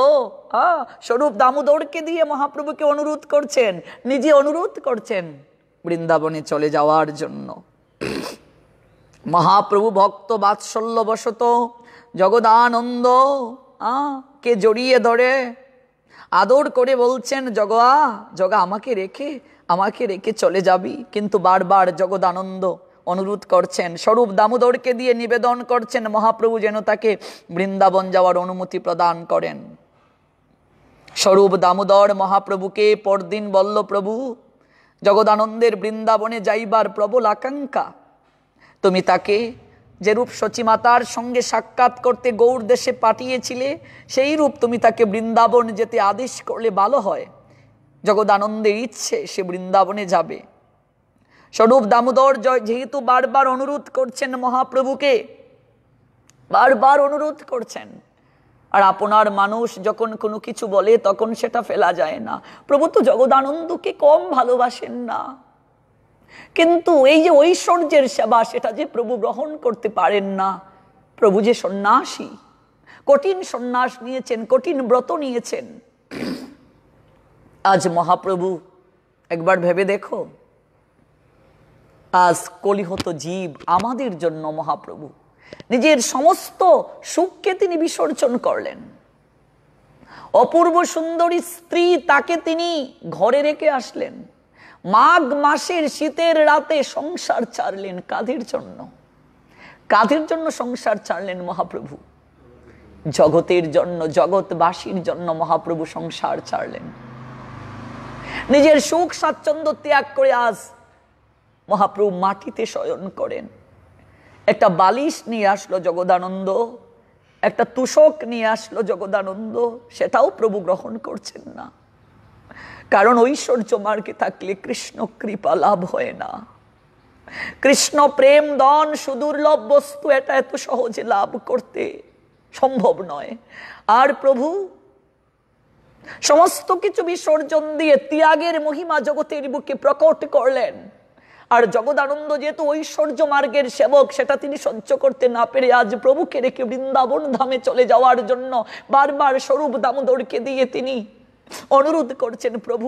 স্বরূপ দামোদরকে দিয়ে মহাপ্রভুকে অনুরোধ করছেন, নিজে অনুরোধ করছেন বৃন্দাবনে চলে যাওয়ার জন্য। মহাপ্রভু ভক্ত বাৎসল্যবশত জগদানন্দ কে জড়িয়ে ধরে আদর করে বলছেন, জগা আমাকে রেখে চলে যাবি? কিন্তু বারবার জগদানন্দ অনুরোধ করছেন, স্বরূপ দামোদরকে দিয়ে নিবেদন করছেন মহাপ্রভু যেন তাকে বৃন্দাবন যাওয়ার অনুমতি প্রদান করেন। স্বরূপ দামোদর মহাপ্রভুকে পরদিন বলল, প্রভু, জগদানন্দের বৃন্দাবনে যাইবার প্রবল আকাঙ্ক্ষা। তুমি তাকে যেরূপ সচিমাতার সঙ্গে সাক্ষাৎ করতে গৌড় দেশে পাঠিয়েছিলে, সেই রূপ তুমি তাকে বৃন্দাবন যেতে আদেশ করলে ভালো হয়। জগদানন্দের ইচ্ছে সে বৃন্দাবনে যাবে। স্বরূপ দামোদর যেহেতু বারবার অনুরোধ করছেন মহাপ্রভুকে, বারবার অনুরোধ করছেন, আর আপনার মানুষ যখন কোনো কিছু বলে তখন সেটা ফেলা যায় না। প্রভু তো জগদানন্দকে কম ভালোবাসেন না, কিন্তু এই যে ঐশ্বর্যের সেবা সেটা যে প্রভু গ্রহণ করতে পারেন না। প্রভু যে সন্ন্যাসী, কঠিন সন্ন্যাস নিয়েছেন, কঠিন ব্রত নিয়েছেন। আজ মহাপ্রভু, একবার ভেবে দেখো, আজ কলিহত জীব আমাদের জন্য মহাপ্রভু নিজের সমস্ত সুখকে তিনি বিসর্জন করলেন। অপূর্ব সুন্দরী স্ত্রী, তাকে তিনি ঘরে রেখে আসলেন। মাঘ মাসের শীতের রাতে সংসার ছাড়লেন। কাদের জন্য সংসার ছাড়লেন মহাপ্রভু? জগতের জন্য, জগৎবাসীর জন্য মহাপ্রভু সংসার ছাড়লেন। নিজের সুখ স্বাচ্ছন্দ্য ত্যাগ করে আজ মহাপ্রভু মাটিতে শয়ন করেন। একটা বালিশ নিয়ে আসলো জগদানন্দ, একটা তুষক নিয়ে আসলো জগদানন্দ, সেটাও প্রভু গ্রহণ করছেন না। কারণ ঐশ্বর্য মার্গে থাকলে কৃষ্ণ কৃপা লাভ হয় না। কৃষ্ণ প্রেম ধন সুদুর্লভ বস্তু, এটা এত সহজে লাভ করতে সম্ভব নয়। আর প্রভু সমস্ত কিছু বিসর্জন দিয়ে ত্যাগের মহিমা জগতের বুকে প্রকট করলেন। আর জগদানন্দ যেহেতু ঐশ্বর্য মার্গের সেবক, সেটা তিনি সহ্য করতে না পেরে আজ প্রভুকে রেখে বৃন্দাবন ধামে চলে যাওয়ার জন্য বারবার স্বরূপ দামোদরকে দিয়ে তিনি অনুরোধ করছেন, প্রভু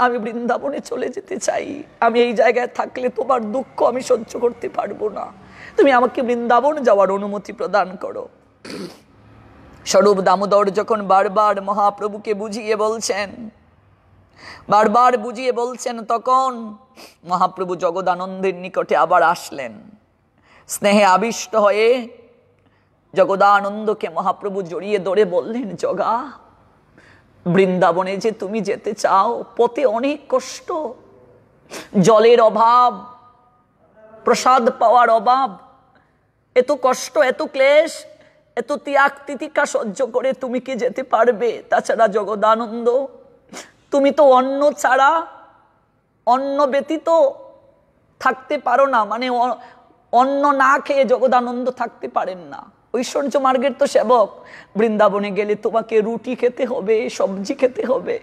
আমি বৃন্দাবনে চলে যেতে চাই। আমি এই জায়গায় থাকলে তোমার দুঃখ আমি সহ্য করতে পারবো না। তুমি আমাকে বৃন্দাবন যাওয়ার অনুমতি প্রদান করো। স্বরূপ দামোদর যখন বারবার মহাপ্রভুকে বুঝিয়ে বলছেন, তখন মহাপ্রভু জগদানন্দের নিকটে আবার আসলেন। স্নেহে আবিষ্ট হয়ে জগদানন্দকে মহাপ্রভু জড়িয়ে ধরে বললেন, জগা, বৃন্দাবনে যে তুমি যেতে চাও, পথে অনেক কষ্ট, জলের অভাব, প্রসাদ পাওয়ার অভাব, এত কষ্ট, এত ক্লেশ, এত ত্যাগ তিতিক্ষা সহ্য করে তুমি কি যেতে পারবে? তাছাড়া জগদানন্দ, তুমি তো অন্ন ছাড়া, অন্ন ব্যতীত থাকতে পারো না, মানে অন্ন না খেয়ে জগদানন্দ থাকতে পারেন না। ঐশ্বর্য মার্গের তো সেবক, বৃন্দাবনে গেলে তোমাকে রুটি খেতে হবে, সবজি খেতে হবে।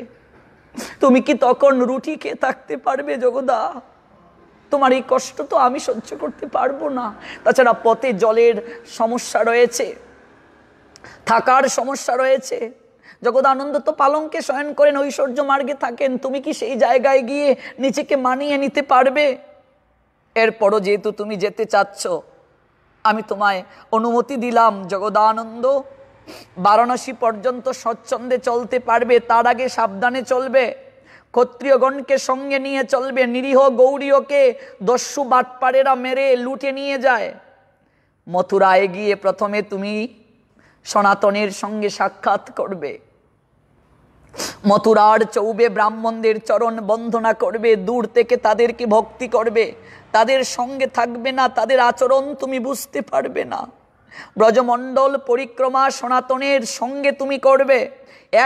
তুমি কি তখন রুটি খেয়ে থাকতে পারবে জগদা? তোমার এই কষ্ট তো আমি সহ্য করতে পারবো না। তাছাড়া পথে জলের সমস্যা রয়েছে, থাকার সমস্যা রয়েছে। জগদানন্দ তো পালঙ্কে শয়ন করেন, ঐশ্বর্য মার্গে থাকেন, তুমি কি সেই জায়গায় গিয়ে নিজেকে মানিয়ে নিতে পারবে? এরপরও যেহেতু তুমি যেতে চাচ্ছ, আমি তোমায় অনুমতি দিলাম জগদানন্দ, বারাণসী পর্যন্ত স্বচ্ছন্দে চলতে পারবে, তার আগে সাবধানে চলবে, ক্ষত্রিয়গণকে সঙ্গে নিয়ে চলবে। নিরীহ গৌরীয়কে দস্যু বাটপাড়েরা মেরে লুটে নিয়ে যায়। মথুরায় গিয়ে প্রথমে তুমি সনাতনের সঙ্গে সাক্ষাৎ করবে, মথুরার চৌবে ব্রাহ্মণদের চরণ বন্দনা করবে, দূর থেকে তাদেরকে ভক্তি করবে, তাদের সঙ্গে থাকবে না, তাদের আচরণ তুমি বুঝতে পারবে না। ব্রজমণ্ডল পরিক্রমা সনাতনের সঙ্গে তুমি করবে,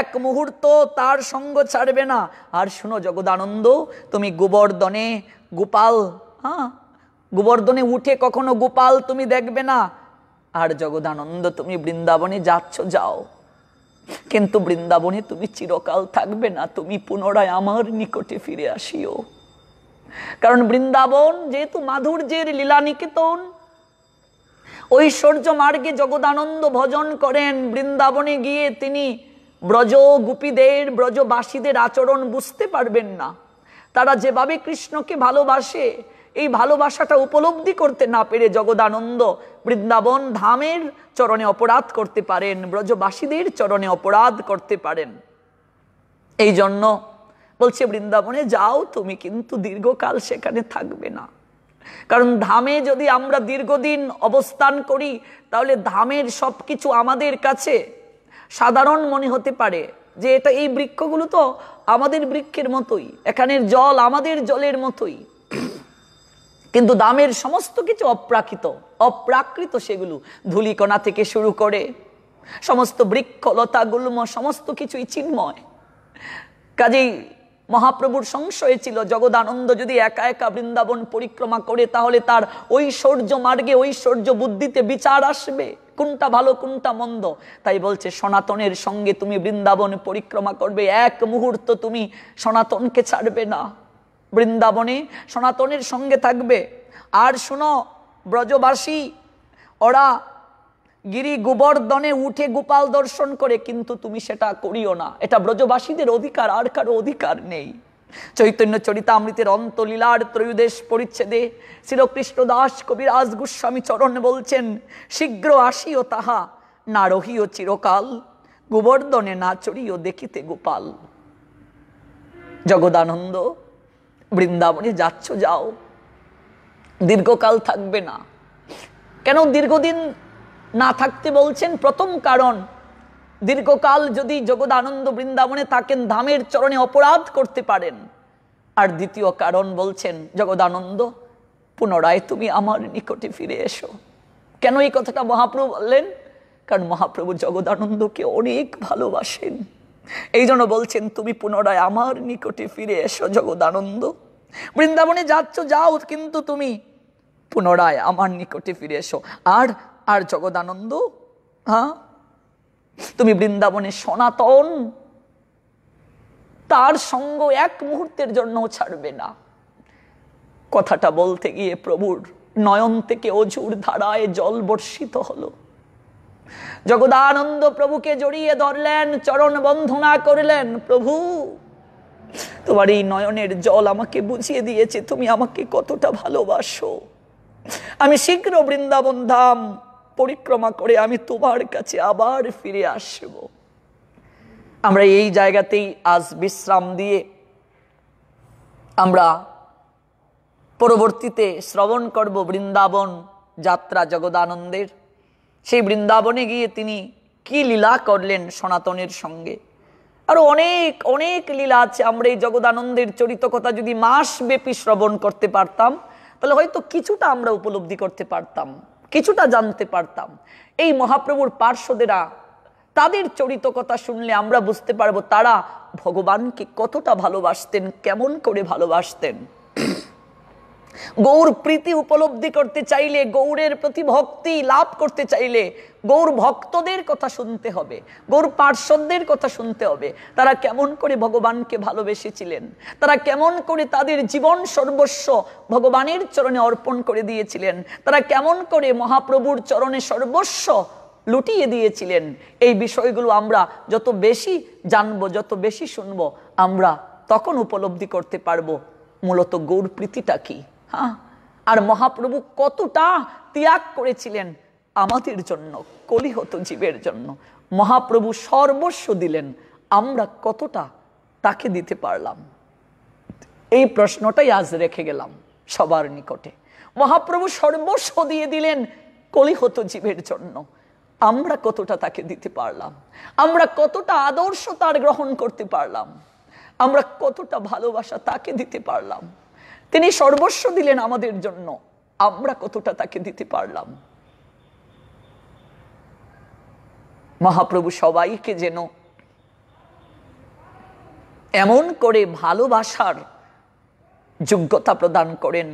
এক মুহূর্ত তার সঙ্গ ছাড়বে না। আর শুনো জগদানন্দ, তুমি গোবর্ধনে গোপাল, গোবর্ধনে উঠে কখনো গোপাল তুমি দেখবে না। আর জগদানন্দ, তুমি বৃন্দাবনে যাচ্ছ, যাও, কিন্তু বৃন্দাবনে তুমি চিরকাল থাকবে না, তুমি পুনরায় আমার নিকটে ফিরে আসিও। কারণ বৃন্দাবন যেহেতু মাধুর্যের লীলা নিকেতন, ঐশ্বর্য মার্গে জগদানন্দ ভজন করেন। বৃন্দাবনে গিয়ে তিনি ব্রজ গোপীদের, ব্রজবাসীদের আচরণ বুঝতে পারবেন না। তারা যেভাবে কৃষ্ণকে ভালোবাসে, এই ভালোবাসাটা উপলব্ধি করতে না পেরে জগদানন্দ বৃন্দাবন ধামের চরণে অপরাধ করতে পারেন, ব্রজবাসীদের চরণে অপরাধ করতে পারেন। এই জন্য বলছে বৃন্দাবনে যাও তুমি, কিন্তু দীর্ঘকাল সেখানে থাকবে না। কারণ ধামে যদি আমরা দীর্ঘদিন অবস্থান করি, তাহলে ধামের সবকিছু আমাদের কাছে সাধারণ মনে হতে পারে, যে এটা এই বৃক্ষগুলো তো আমাদের বৃক্ষের মতোই, এখানের জল আমাদের জলের মতোই। কিন্তু ধামের সমস্ত কিছু অপ্রাকৃত, সেগুলো ধূলিকণা থেকে শুরু করে সমস্ত বৃক্ষ লতা গুল্ম সমস্ত কিছুই চিন্ময়। কাজেই মহাপ্রভুর সংশয় ছিল, জগদানন্দ যদি একা একা বৃন্দাবন পরিক্রমা করে, তাহলে তার ঐশ্বর্য মার্গে, ঐশ্বর্য বুদ্ধিতে বিচার আসবে, কোনটা ভালো কোনটা মন্দ। তাই বলছে সনাতনের সঙ্গে তুমি বৃন্দাবন পরিক্রমা করবে, এক মুহূর্ত তুমি সনাতনকে ছাড়বে না, বৃন্দাবনে সনাতনের সঙ্গে থাকবে। আর শোনো, ব্রজবাসী ওরা গিরি গোবর্ধনে উঠে গোপাল দর্শন করে, কিন্তু তুমি সেটা করিও না, এটা ব্রজবাসীদের অধিকার, আর কারো অধিকার নেই। চৈতন্য চরিতামৃতের অন্তলীলার ত্রয়োদশ পরিচ্ছেদে শ্রীকৃষ্ণ দাস কবিরাজ গোস্বামী চরণ বলছেন, শীঘ্র আসিও তাহা না রহিও চিরকাল, গোবর্ধনে না চড়িও দেখিতে গোপাল। জগদানন্দ, বৃন্দাবনে যাচ্ছ, যাও, দীর্ঘকাল থাকবে না। কেন দীর্ঘদিন না থাকতে বলছেন? প্রথম কারণ, দীর্ঘকাল যদি জগদানন্দ বৃন্দাবনে থাকেন, ধামের চরণে অপরাধ করতে পারেন। আর দ্বিতীয় কারণ বলছেন, জগদানন্দ পুনরায় তুমি আমার নিকটে ফিরে এসো। কেন এই কথাটা মহাপ্রভু বললেন? কারণ মহাপ্রভু জগদানন্দকে অনেক ভালোবাসেন, এই জন্য বলছেন তুমি পুনরায় আমার নিকটে ফিরে এসো জগদানন্দ। বৃন্দাবনে যাচ্ছ, যাও, কিন্তু তুমি পুনরায় আমার নিকটে ফিরে এসো। আর জগদানন্দ, তুমি বৃন্দাবনে সনাতন, তার সঙ্গ এক মুহূর্তের জন্য ছাড়বে না। কথাটা বলতে গিয়ে প্রভুর নয়ন থেকে অঝুর ধারায় জল বর্ষিত হলো। জগদানন্দ প্রভুকে জড়িয়ে ধরলেন, চরণ বন্ধনা করলেন, প্রভু তোমার এই নয়নের জল আমাকে বুঝিয়ে দিয়েছে তুমি আমাকে কতটা ভালোবাসো। আমি শীঘ্র বৃন্দাবন ধাম পরিক্রমা করে আমি তোমার কাছে আবার ফিরে আসব। আমরা এই জায়গাতেই আজ বিশ্রাম দিয়ে আমরা পরবর্তীতে শ্রবণ করব বৃন্দাবন যাত্রা জগদানন্দের। সেই বৃন্দাবনে গিয়ে তিনি কি লীলা করলেন সনাতনের সঙ্গে, আরো অনেক অনেক লীলা আছে। আমরা এই জগদানন্দের চরিত কথা যদি মাসব্যাপী শ্রবণ করতে পারতাম, তাহলে হয়তো কিছুটা আমরা উপলব্ধি করতে পারতাম, কিছুটা জানতে পারতাম। এই মহাপ্রভুর পার্শ্বদেরা, তাদের চরিত কথা শুনলে আমরা বুঝতে পারবো তারা ভগবানকে কতটা ভালোবাসতেন, কেমন করে ভালোবাসতেন। গৌর প্রীতি উপলব্ধি করতে চাইলে, গৌরের প্রতি ভক্তি লাভ করতে চাইলে গৌর ভক্তদের কথা শুনতে হবে, গৌর পার্শ্বদের কথা শুনতে হবে। তারা কেমন করে ভগবানকে ভালোবেসেছিলেন, তারা কেমন করে তাদের জীবন সর্বস্ব ভগবানের চরণে অর্পণ করে দিয়েছিলেন, তারা কেমন করে মহাপ্রভুর চরণে সর্বস্ব লুটিয়ে দিয়েছিলেন। এই বিষয়গুলো আমরা যত বেশি জানবো, যত বেশি শুনবো, আমরা তখন উপলব্ধি করতে পারবো মূলত গৌর প্রীতিটা কি। হ্যাঁ, আর মহাপ্রভু কতটা ত্যাগ করেছিলেন আমাদের জন্য, কলিহত জীবের জন্য। মহাপ্রভু সর্বস্ব দিলেন, আমরা কতটা তাকে দিতে পারলাম? এই প্রশ্নটাই আজ রেখে গেলাম সবার নিকটে। মহাপ্রভু সর্বস্ব দিয়ে দিলেন কলিহত জীবের জন্য, আমরা কতটা তাকে দিতে পারলাম? আমরা কতটা আদর্শ তার গ্রহণ করতে পারলাম? আমরা কতটা ভালোবাসা তাকে দিতে পারলাম? তিনি সর্বস্ব দিলেন আমাদের জন্য, আমরা কতটা তাকে দিতে পারলাম? মহাপ্রভু সবাইকে যেন এমন করে ভালোবাসার যোগ্যতা প্রদান করেন,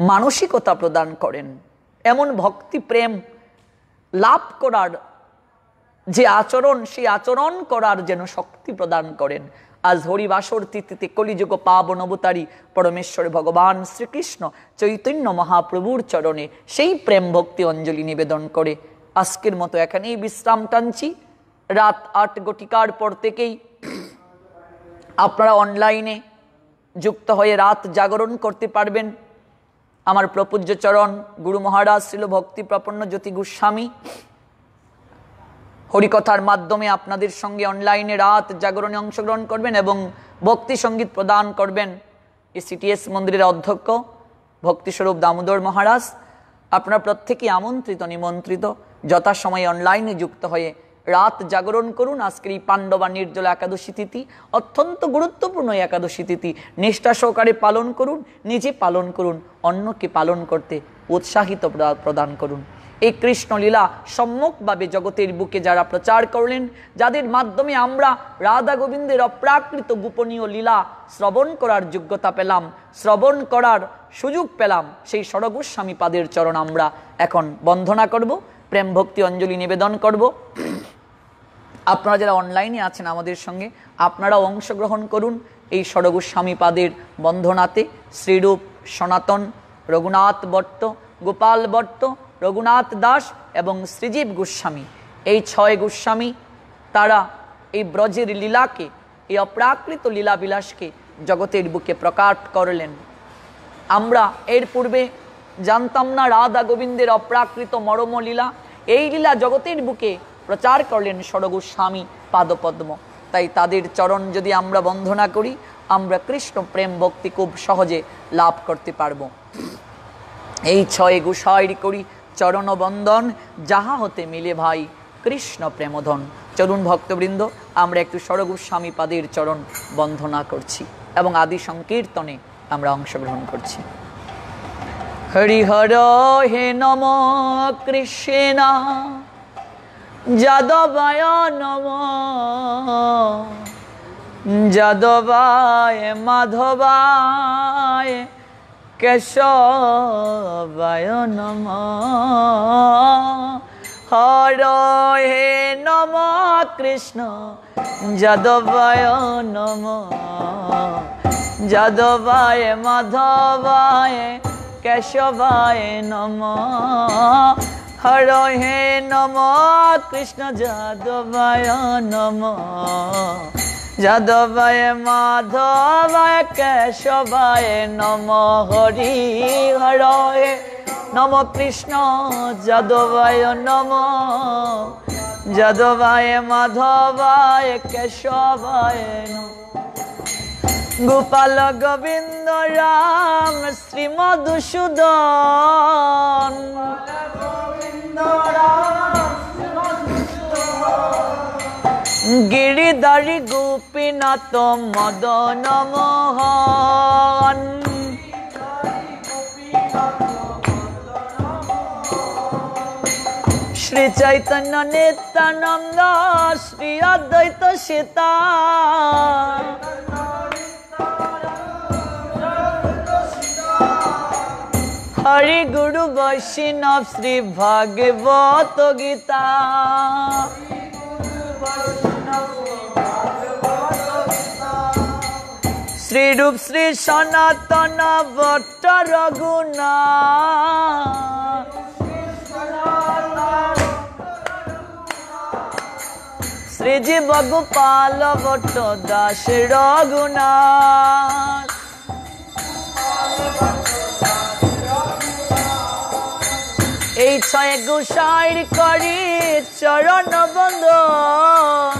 মানসিকতা প্রদান করেন, এমন ভক্তি প্রেম লাভ করার যে আচরণ, সেই আচরণ করার যেন শক্তি প্রদান করেন। আজ হরিবাসর তিথিতে কলিযুগ পাবন অবতারী পরমেশ্বর ভগবান শ্রীকৃষ্ণ চৈতন্য মহাপ্রভুর চরণে সেই প্রেম ভক্তি অঞ্জলি নিবেদন করে আজকের মতো এখানেই বিশ্রাম টানছি। রাত ৮ ঘটিকার পর থেকেই আপনারা অনলাইনে যুক্ত হয়ে রাত জাগরণ করতে পারবেন। আমার প্রপূজ্য চরণ গুরু মহারাজ শ্রীল ভক্তি প্রপন্ন জ্যোতি গোস্বামী হরিকথার মাধ্যমে আপনাদের সঙ্গে অনলাইনে রাত জাগরণে অংশগ্রহণ করবেন এবং ভক্তি সঙ্গীত প্রদান করবেন এই সিটিএস মন্দিরের অধ্যক্ষ ভক্তিস্বরূপ দামোদর মহারাজ। আপনারা প্রত্যেকেই আমন্ত্রিত, নিমন্ত্রিত। যথাসময়ে অনলাইনে যুক্ত হয়ে রাত জাগরণ করুন। আজকের এই পাণ্ডবা নির্জলা একাদশী তিথি অত্যন্ত গুরুত্বপূর্ণ একাদশী তিথি, নিষ্ঠা সহকারে পালন করুন, নিজে পালন করুন, অন্যকে পালন করতে উৎসাহিত প্রদান করুন। এই কৃষ্ণলীলা সম্যকভাবে জগতের বুকে যারা প্রচার করলেন, যাদের মাধ্যমে আমরা রাধা গোবিন্দের অপ্রাকৃত গোপনীয় লীলা শ্রবণ করার যোগ্যতা পেলাম, শ্রবণ করার সুযোগ পেলাম, সেই ষড়গোস্বামী পাদের চরণ আমরা এখন বন্দনা করব, প্রেম ভক্তি অঞ্জলি নিবেদন করব। আপনারা যারা অনলাইনে আছেন আমাদের সঙ্গে, আপনারাও অংশগ্রহণ করুন এই ষড়গোস্বামী পাদের বন্ধনাতে। শ্রীরূপ, সনাতন, রঘুনাথ ভট্ট, গোপাল ভট্ট, রঘুনাথ দাস এবং শ্রীজীব গোস্বামী, এই 6 গোস্বামী তারা এই ব্রজের লীলাকে, এই অপ্রাকৃত লীলাবিলাসকে জগতের বুকে প্রকাশ করলেন। আমরা এর পূর্বে জানতাম না রাধা গোবিন্দের অপ্রাকৃত মরম লীলা। এই লীলা জগতের বুকে প্রচার করলেন ষড়গোস্বামী পাদপদ্ম। তাই তাদের চরণ যদি আমরা বন্দনা করি, আমরা কৃষ্ণ প্রেম ভক্তি খুব সহজে লাভ করতে পারব। এই 6 গোসাইর করি চরণ বন্দন, যাহা হতে মিলে ভাই কৃষ্ণ প্রেমধন। চরুণ ভক্তবৃন্দ, আমরা একটু ষড়গোস্বামী পাদের চরণ বন্দনা করছি এবং আদি সংকীর্তনে আমরা অংশগ্রহণ করছি। হরিহর হে নম কৃষ্ণ যাদবায় নম, যাদবায় মাধবায় কেশবায় নম। হর হে নম কৃষ্ণ যাদবায় নম, যাদবায় মাধবায় কেশবায় নম। হর হে নম কৃষ্ণ যাদবায় নম, যাদবায় মাধবায় কেশবায় নম। হরি হর হে নম কৃষ্ণ যাদবায় নম, যাদবায় মাধবায় কেশবায় নম। গোপাল গোবিন্দ রাম শ্রী মধুসূদন, গিরিধারী গোপীনাথ মদন মোহন। শ্রী চৈতন্য নিত্যানন্দ শ্রী অদ্বৈত সীতা হরি গুরু বৈষ্ণব শ্রী ভাগবত গীতা শ্রী রূপ শ্রী সনাতন ভট্ট রঘুনাথ শ্রী জীব গোপাল ভট্ট দাস রঘুনাথ এই ছয় গোসাইর করি চরণ বন্দন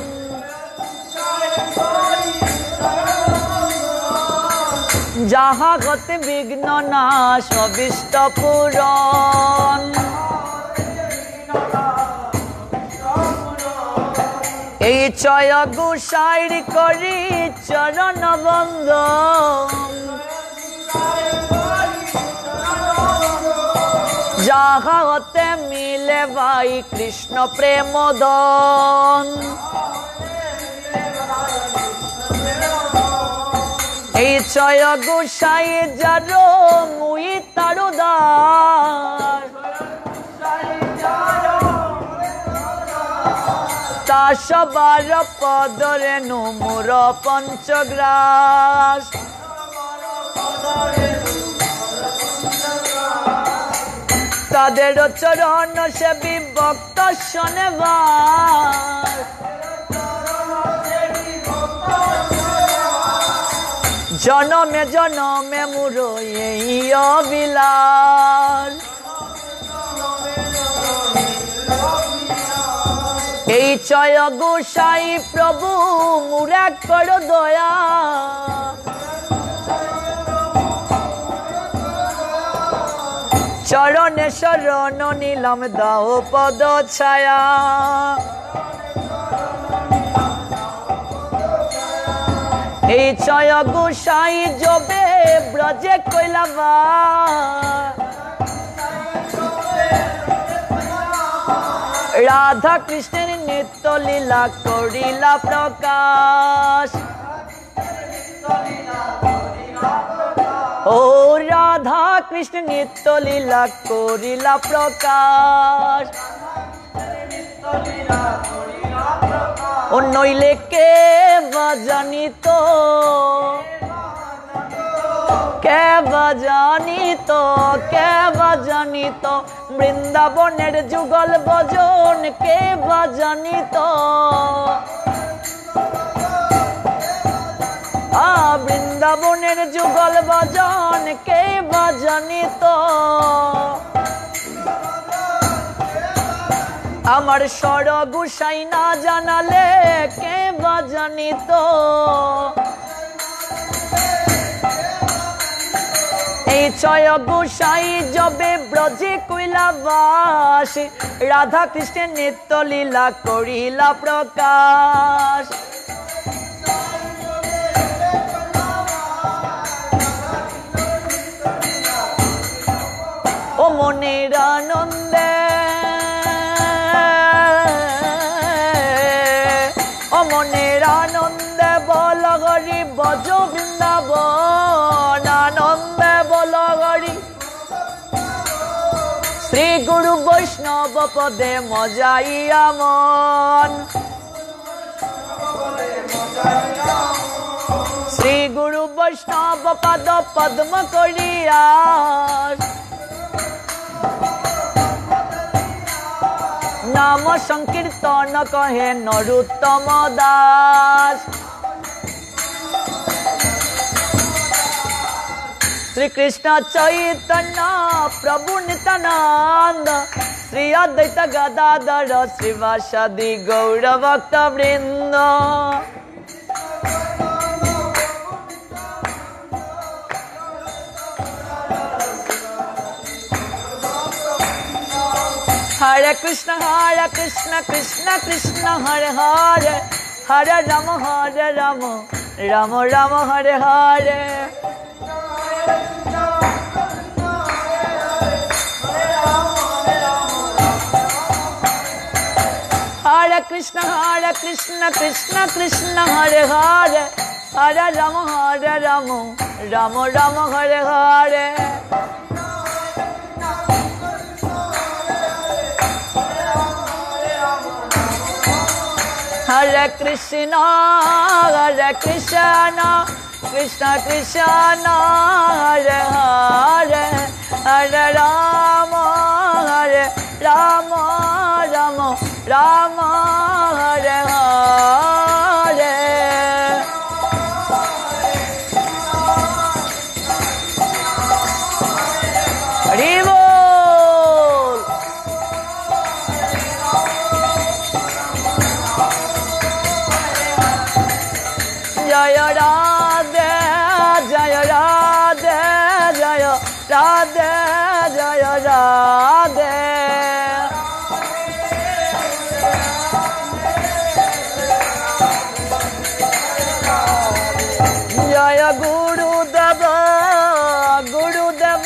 যাহা গতে বিঘ্ন নাশ অবিষ্ট পূরণ এই ছয় গোসাইর করি চরণ বন্দন যাহা হতে মিলে ভাই কৃষ্ণ প্রেমদন এই ছয় গোসাই যার মুই তারুদার তা সবার পদরে নুমুর পঞ্চগ্রাস তাদের চরণ সেবী ভক্ত শোনেবার জনমে জনমে মুর এই অবিলাস এই ছয় গোসাই প্রভু মুরা কর দয়া চরণে শরণ নিলাম দাও পদ ছায়া এই ছয় গোসাই জবে ব্রজে কইলাবা রাধা কৃষ্ণের নিত্য লীলা করিলা প্রকাশ ও রাধা কৃষ্ণ নিত্য লীলা করিলা প্রকাশ ও নইলে কে বাজানিত কে বাজানিত বৃন্দাবনের যুগল ভজন কে বাজানিত বৃন্দাবনের যুগল ভজন কে বাজানিত আমার স্বর গোসাই না জানালে কে বাজানিত এই ছয় গোসাই জবে ব্রজে কইলা বাস রাধা কৃষ্ণের নিত্য লীলা করিলা প্রকাশ ও মনের আনন্দে ও মনের আনন্দে বল হরি বজ বৃন্দাবন আনন্দে বল হরি শ্রী গুরু বৈষ্ণব পদে মজাইয়া মন শ্রী গুরু বৈষ্ণব পদ পদ্ম করিয়া নাম সংকীর্তন কহে নরোত্তম দাস শ্রীকৃষ্ণ চৈতন্য প্রভু নিত্যানন্দ শ্রী অদ্বৈত গদাধর শ্রীবাসাদি গৌর ভক্ত বৃন্দ हरे कृष्ण कृष्ण कृष्ण हरे हरे हरे राम राम राम हरे हरे कृष्ण कृष्ण कृष्ण हरे हरे हरे राम राम राम हरे हरे हरे कृष्ण कृष्ण कृष्ण हरे हरे हरे राम राम राम हरे हरे हरि बोल। जय राधे जय राधे जय राधे जय राधे जय गुरुदेव गुरुदेव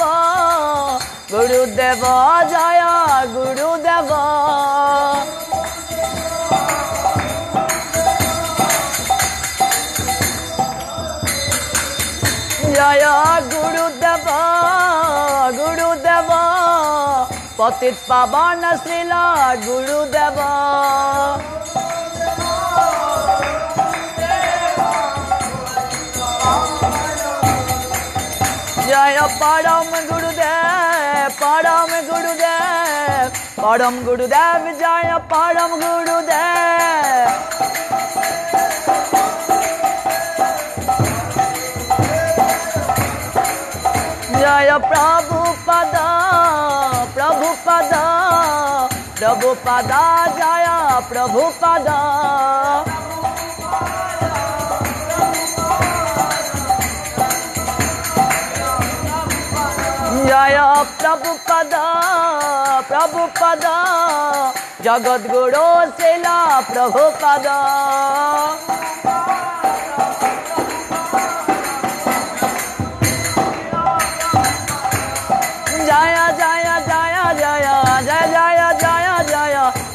गुरुदेव जय गुरुदेव जय गुरुदेव गुरुदेव पतित पावन श्रीला गुरुदेव जय परम गुरुदेव परम गुरुदेव परम गुरुदेव जय परम गुरुदेव जय प्रभुपद प्रभुपद प्रभुपद जय प्रभुपद जय प्रभुपद प्रभुपद जगद्गुरु शिला प्रभुपद जय जय जय जय जय जय जय जय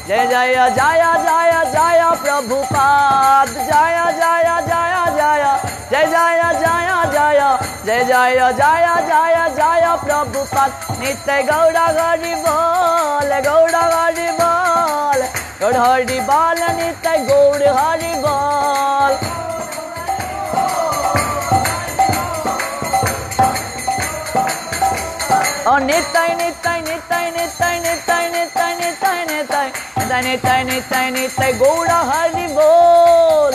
जय जय जय जय जय प्रभुपाद जय जय जय जय जय जय जय जय जय जय जय जय जय प्रभुपाद नित्य गौड़ हरि बोल गौड़ हरि बोल गौड़ हरि बोल नित्य गौड़ हरि बोल और नित्य नित्य नित्य नित्य नित्य नित्य नित्य नित्य नित्य नित्य नित्य गौड़ हरि बोल।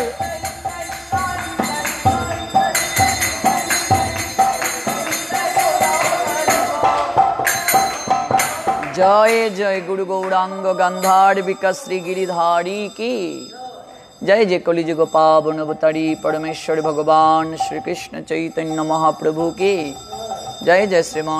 जय जय गुरु गौरांग गंधार्विक श्री गिरिधारी की जय जय कलिजुग पावन अवतारी परमेश्वर भगवान श्री कृष्ण चैतन्य महाप्रभु की जय जय श्रीमान।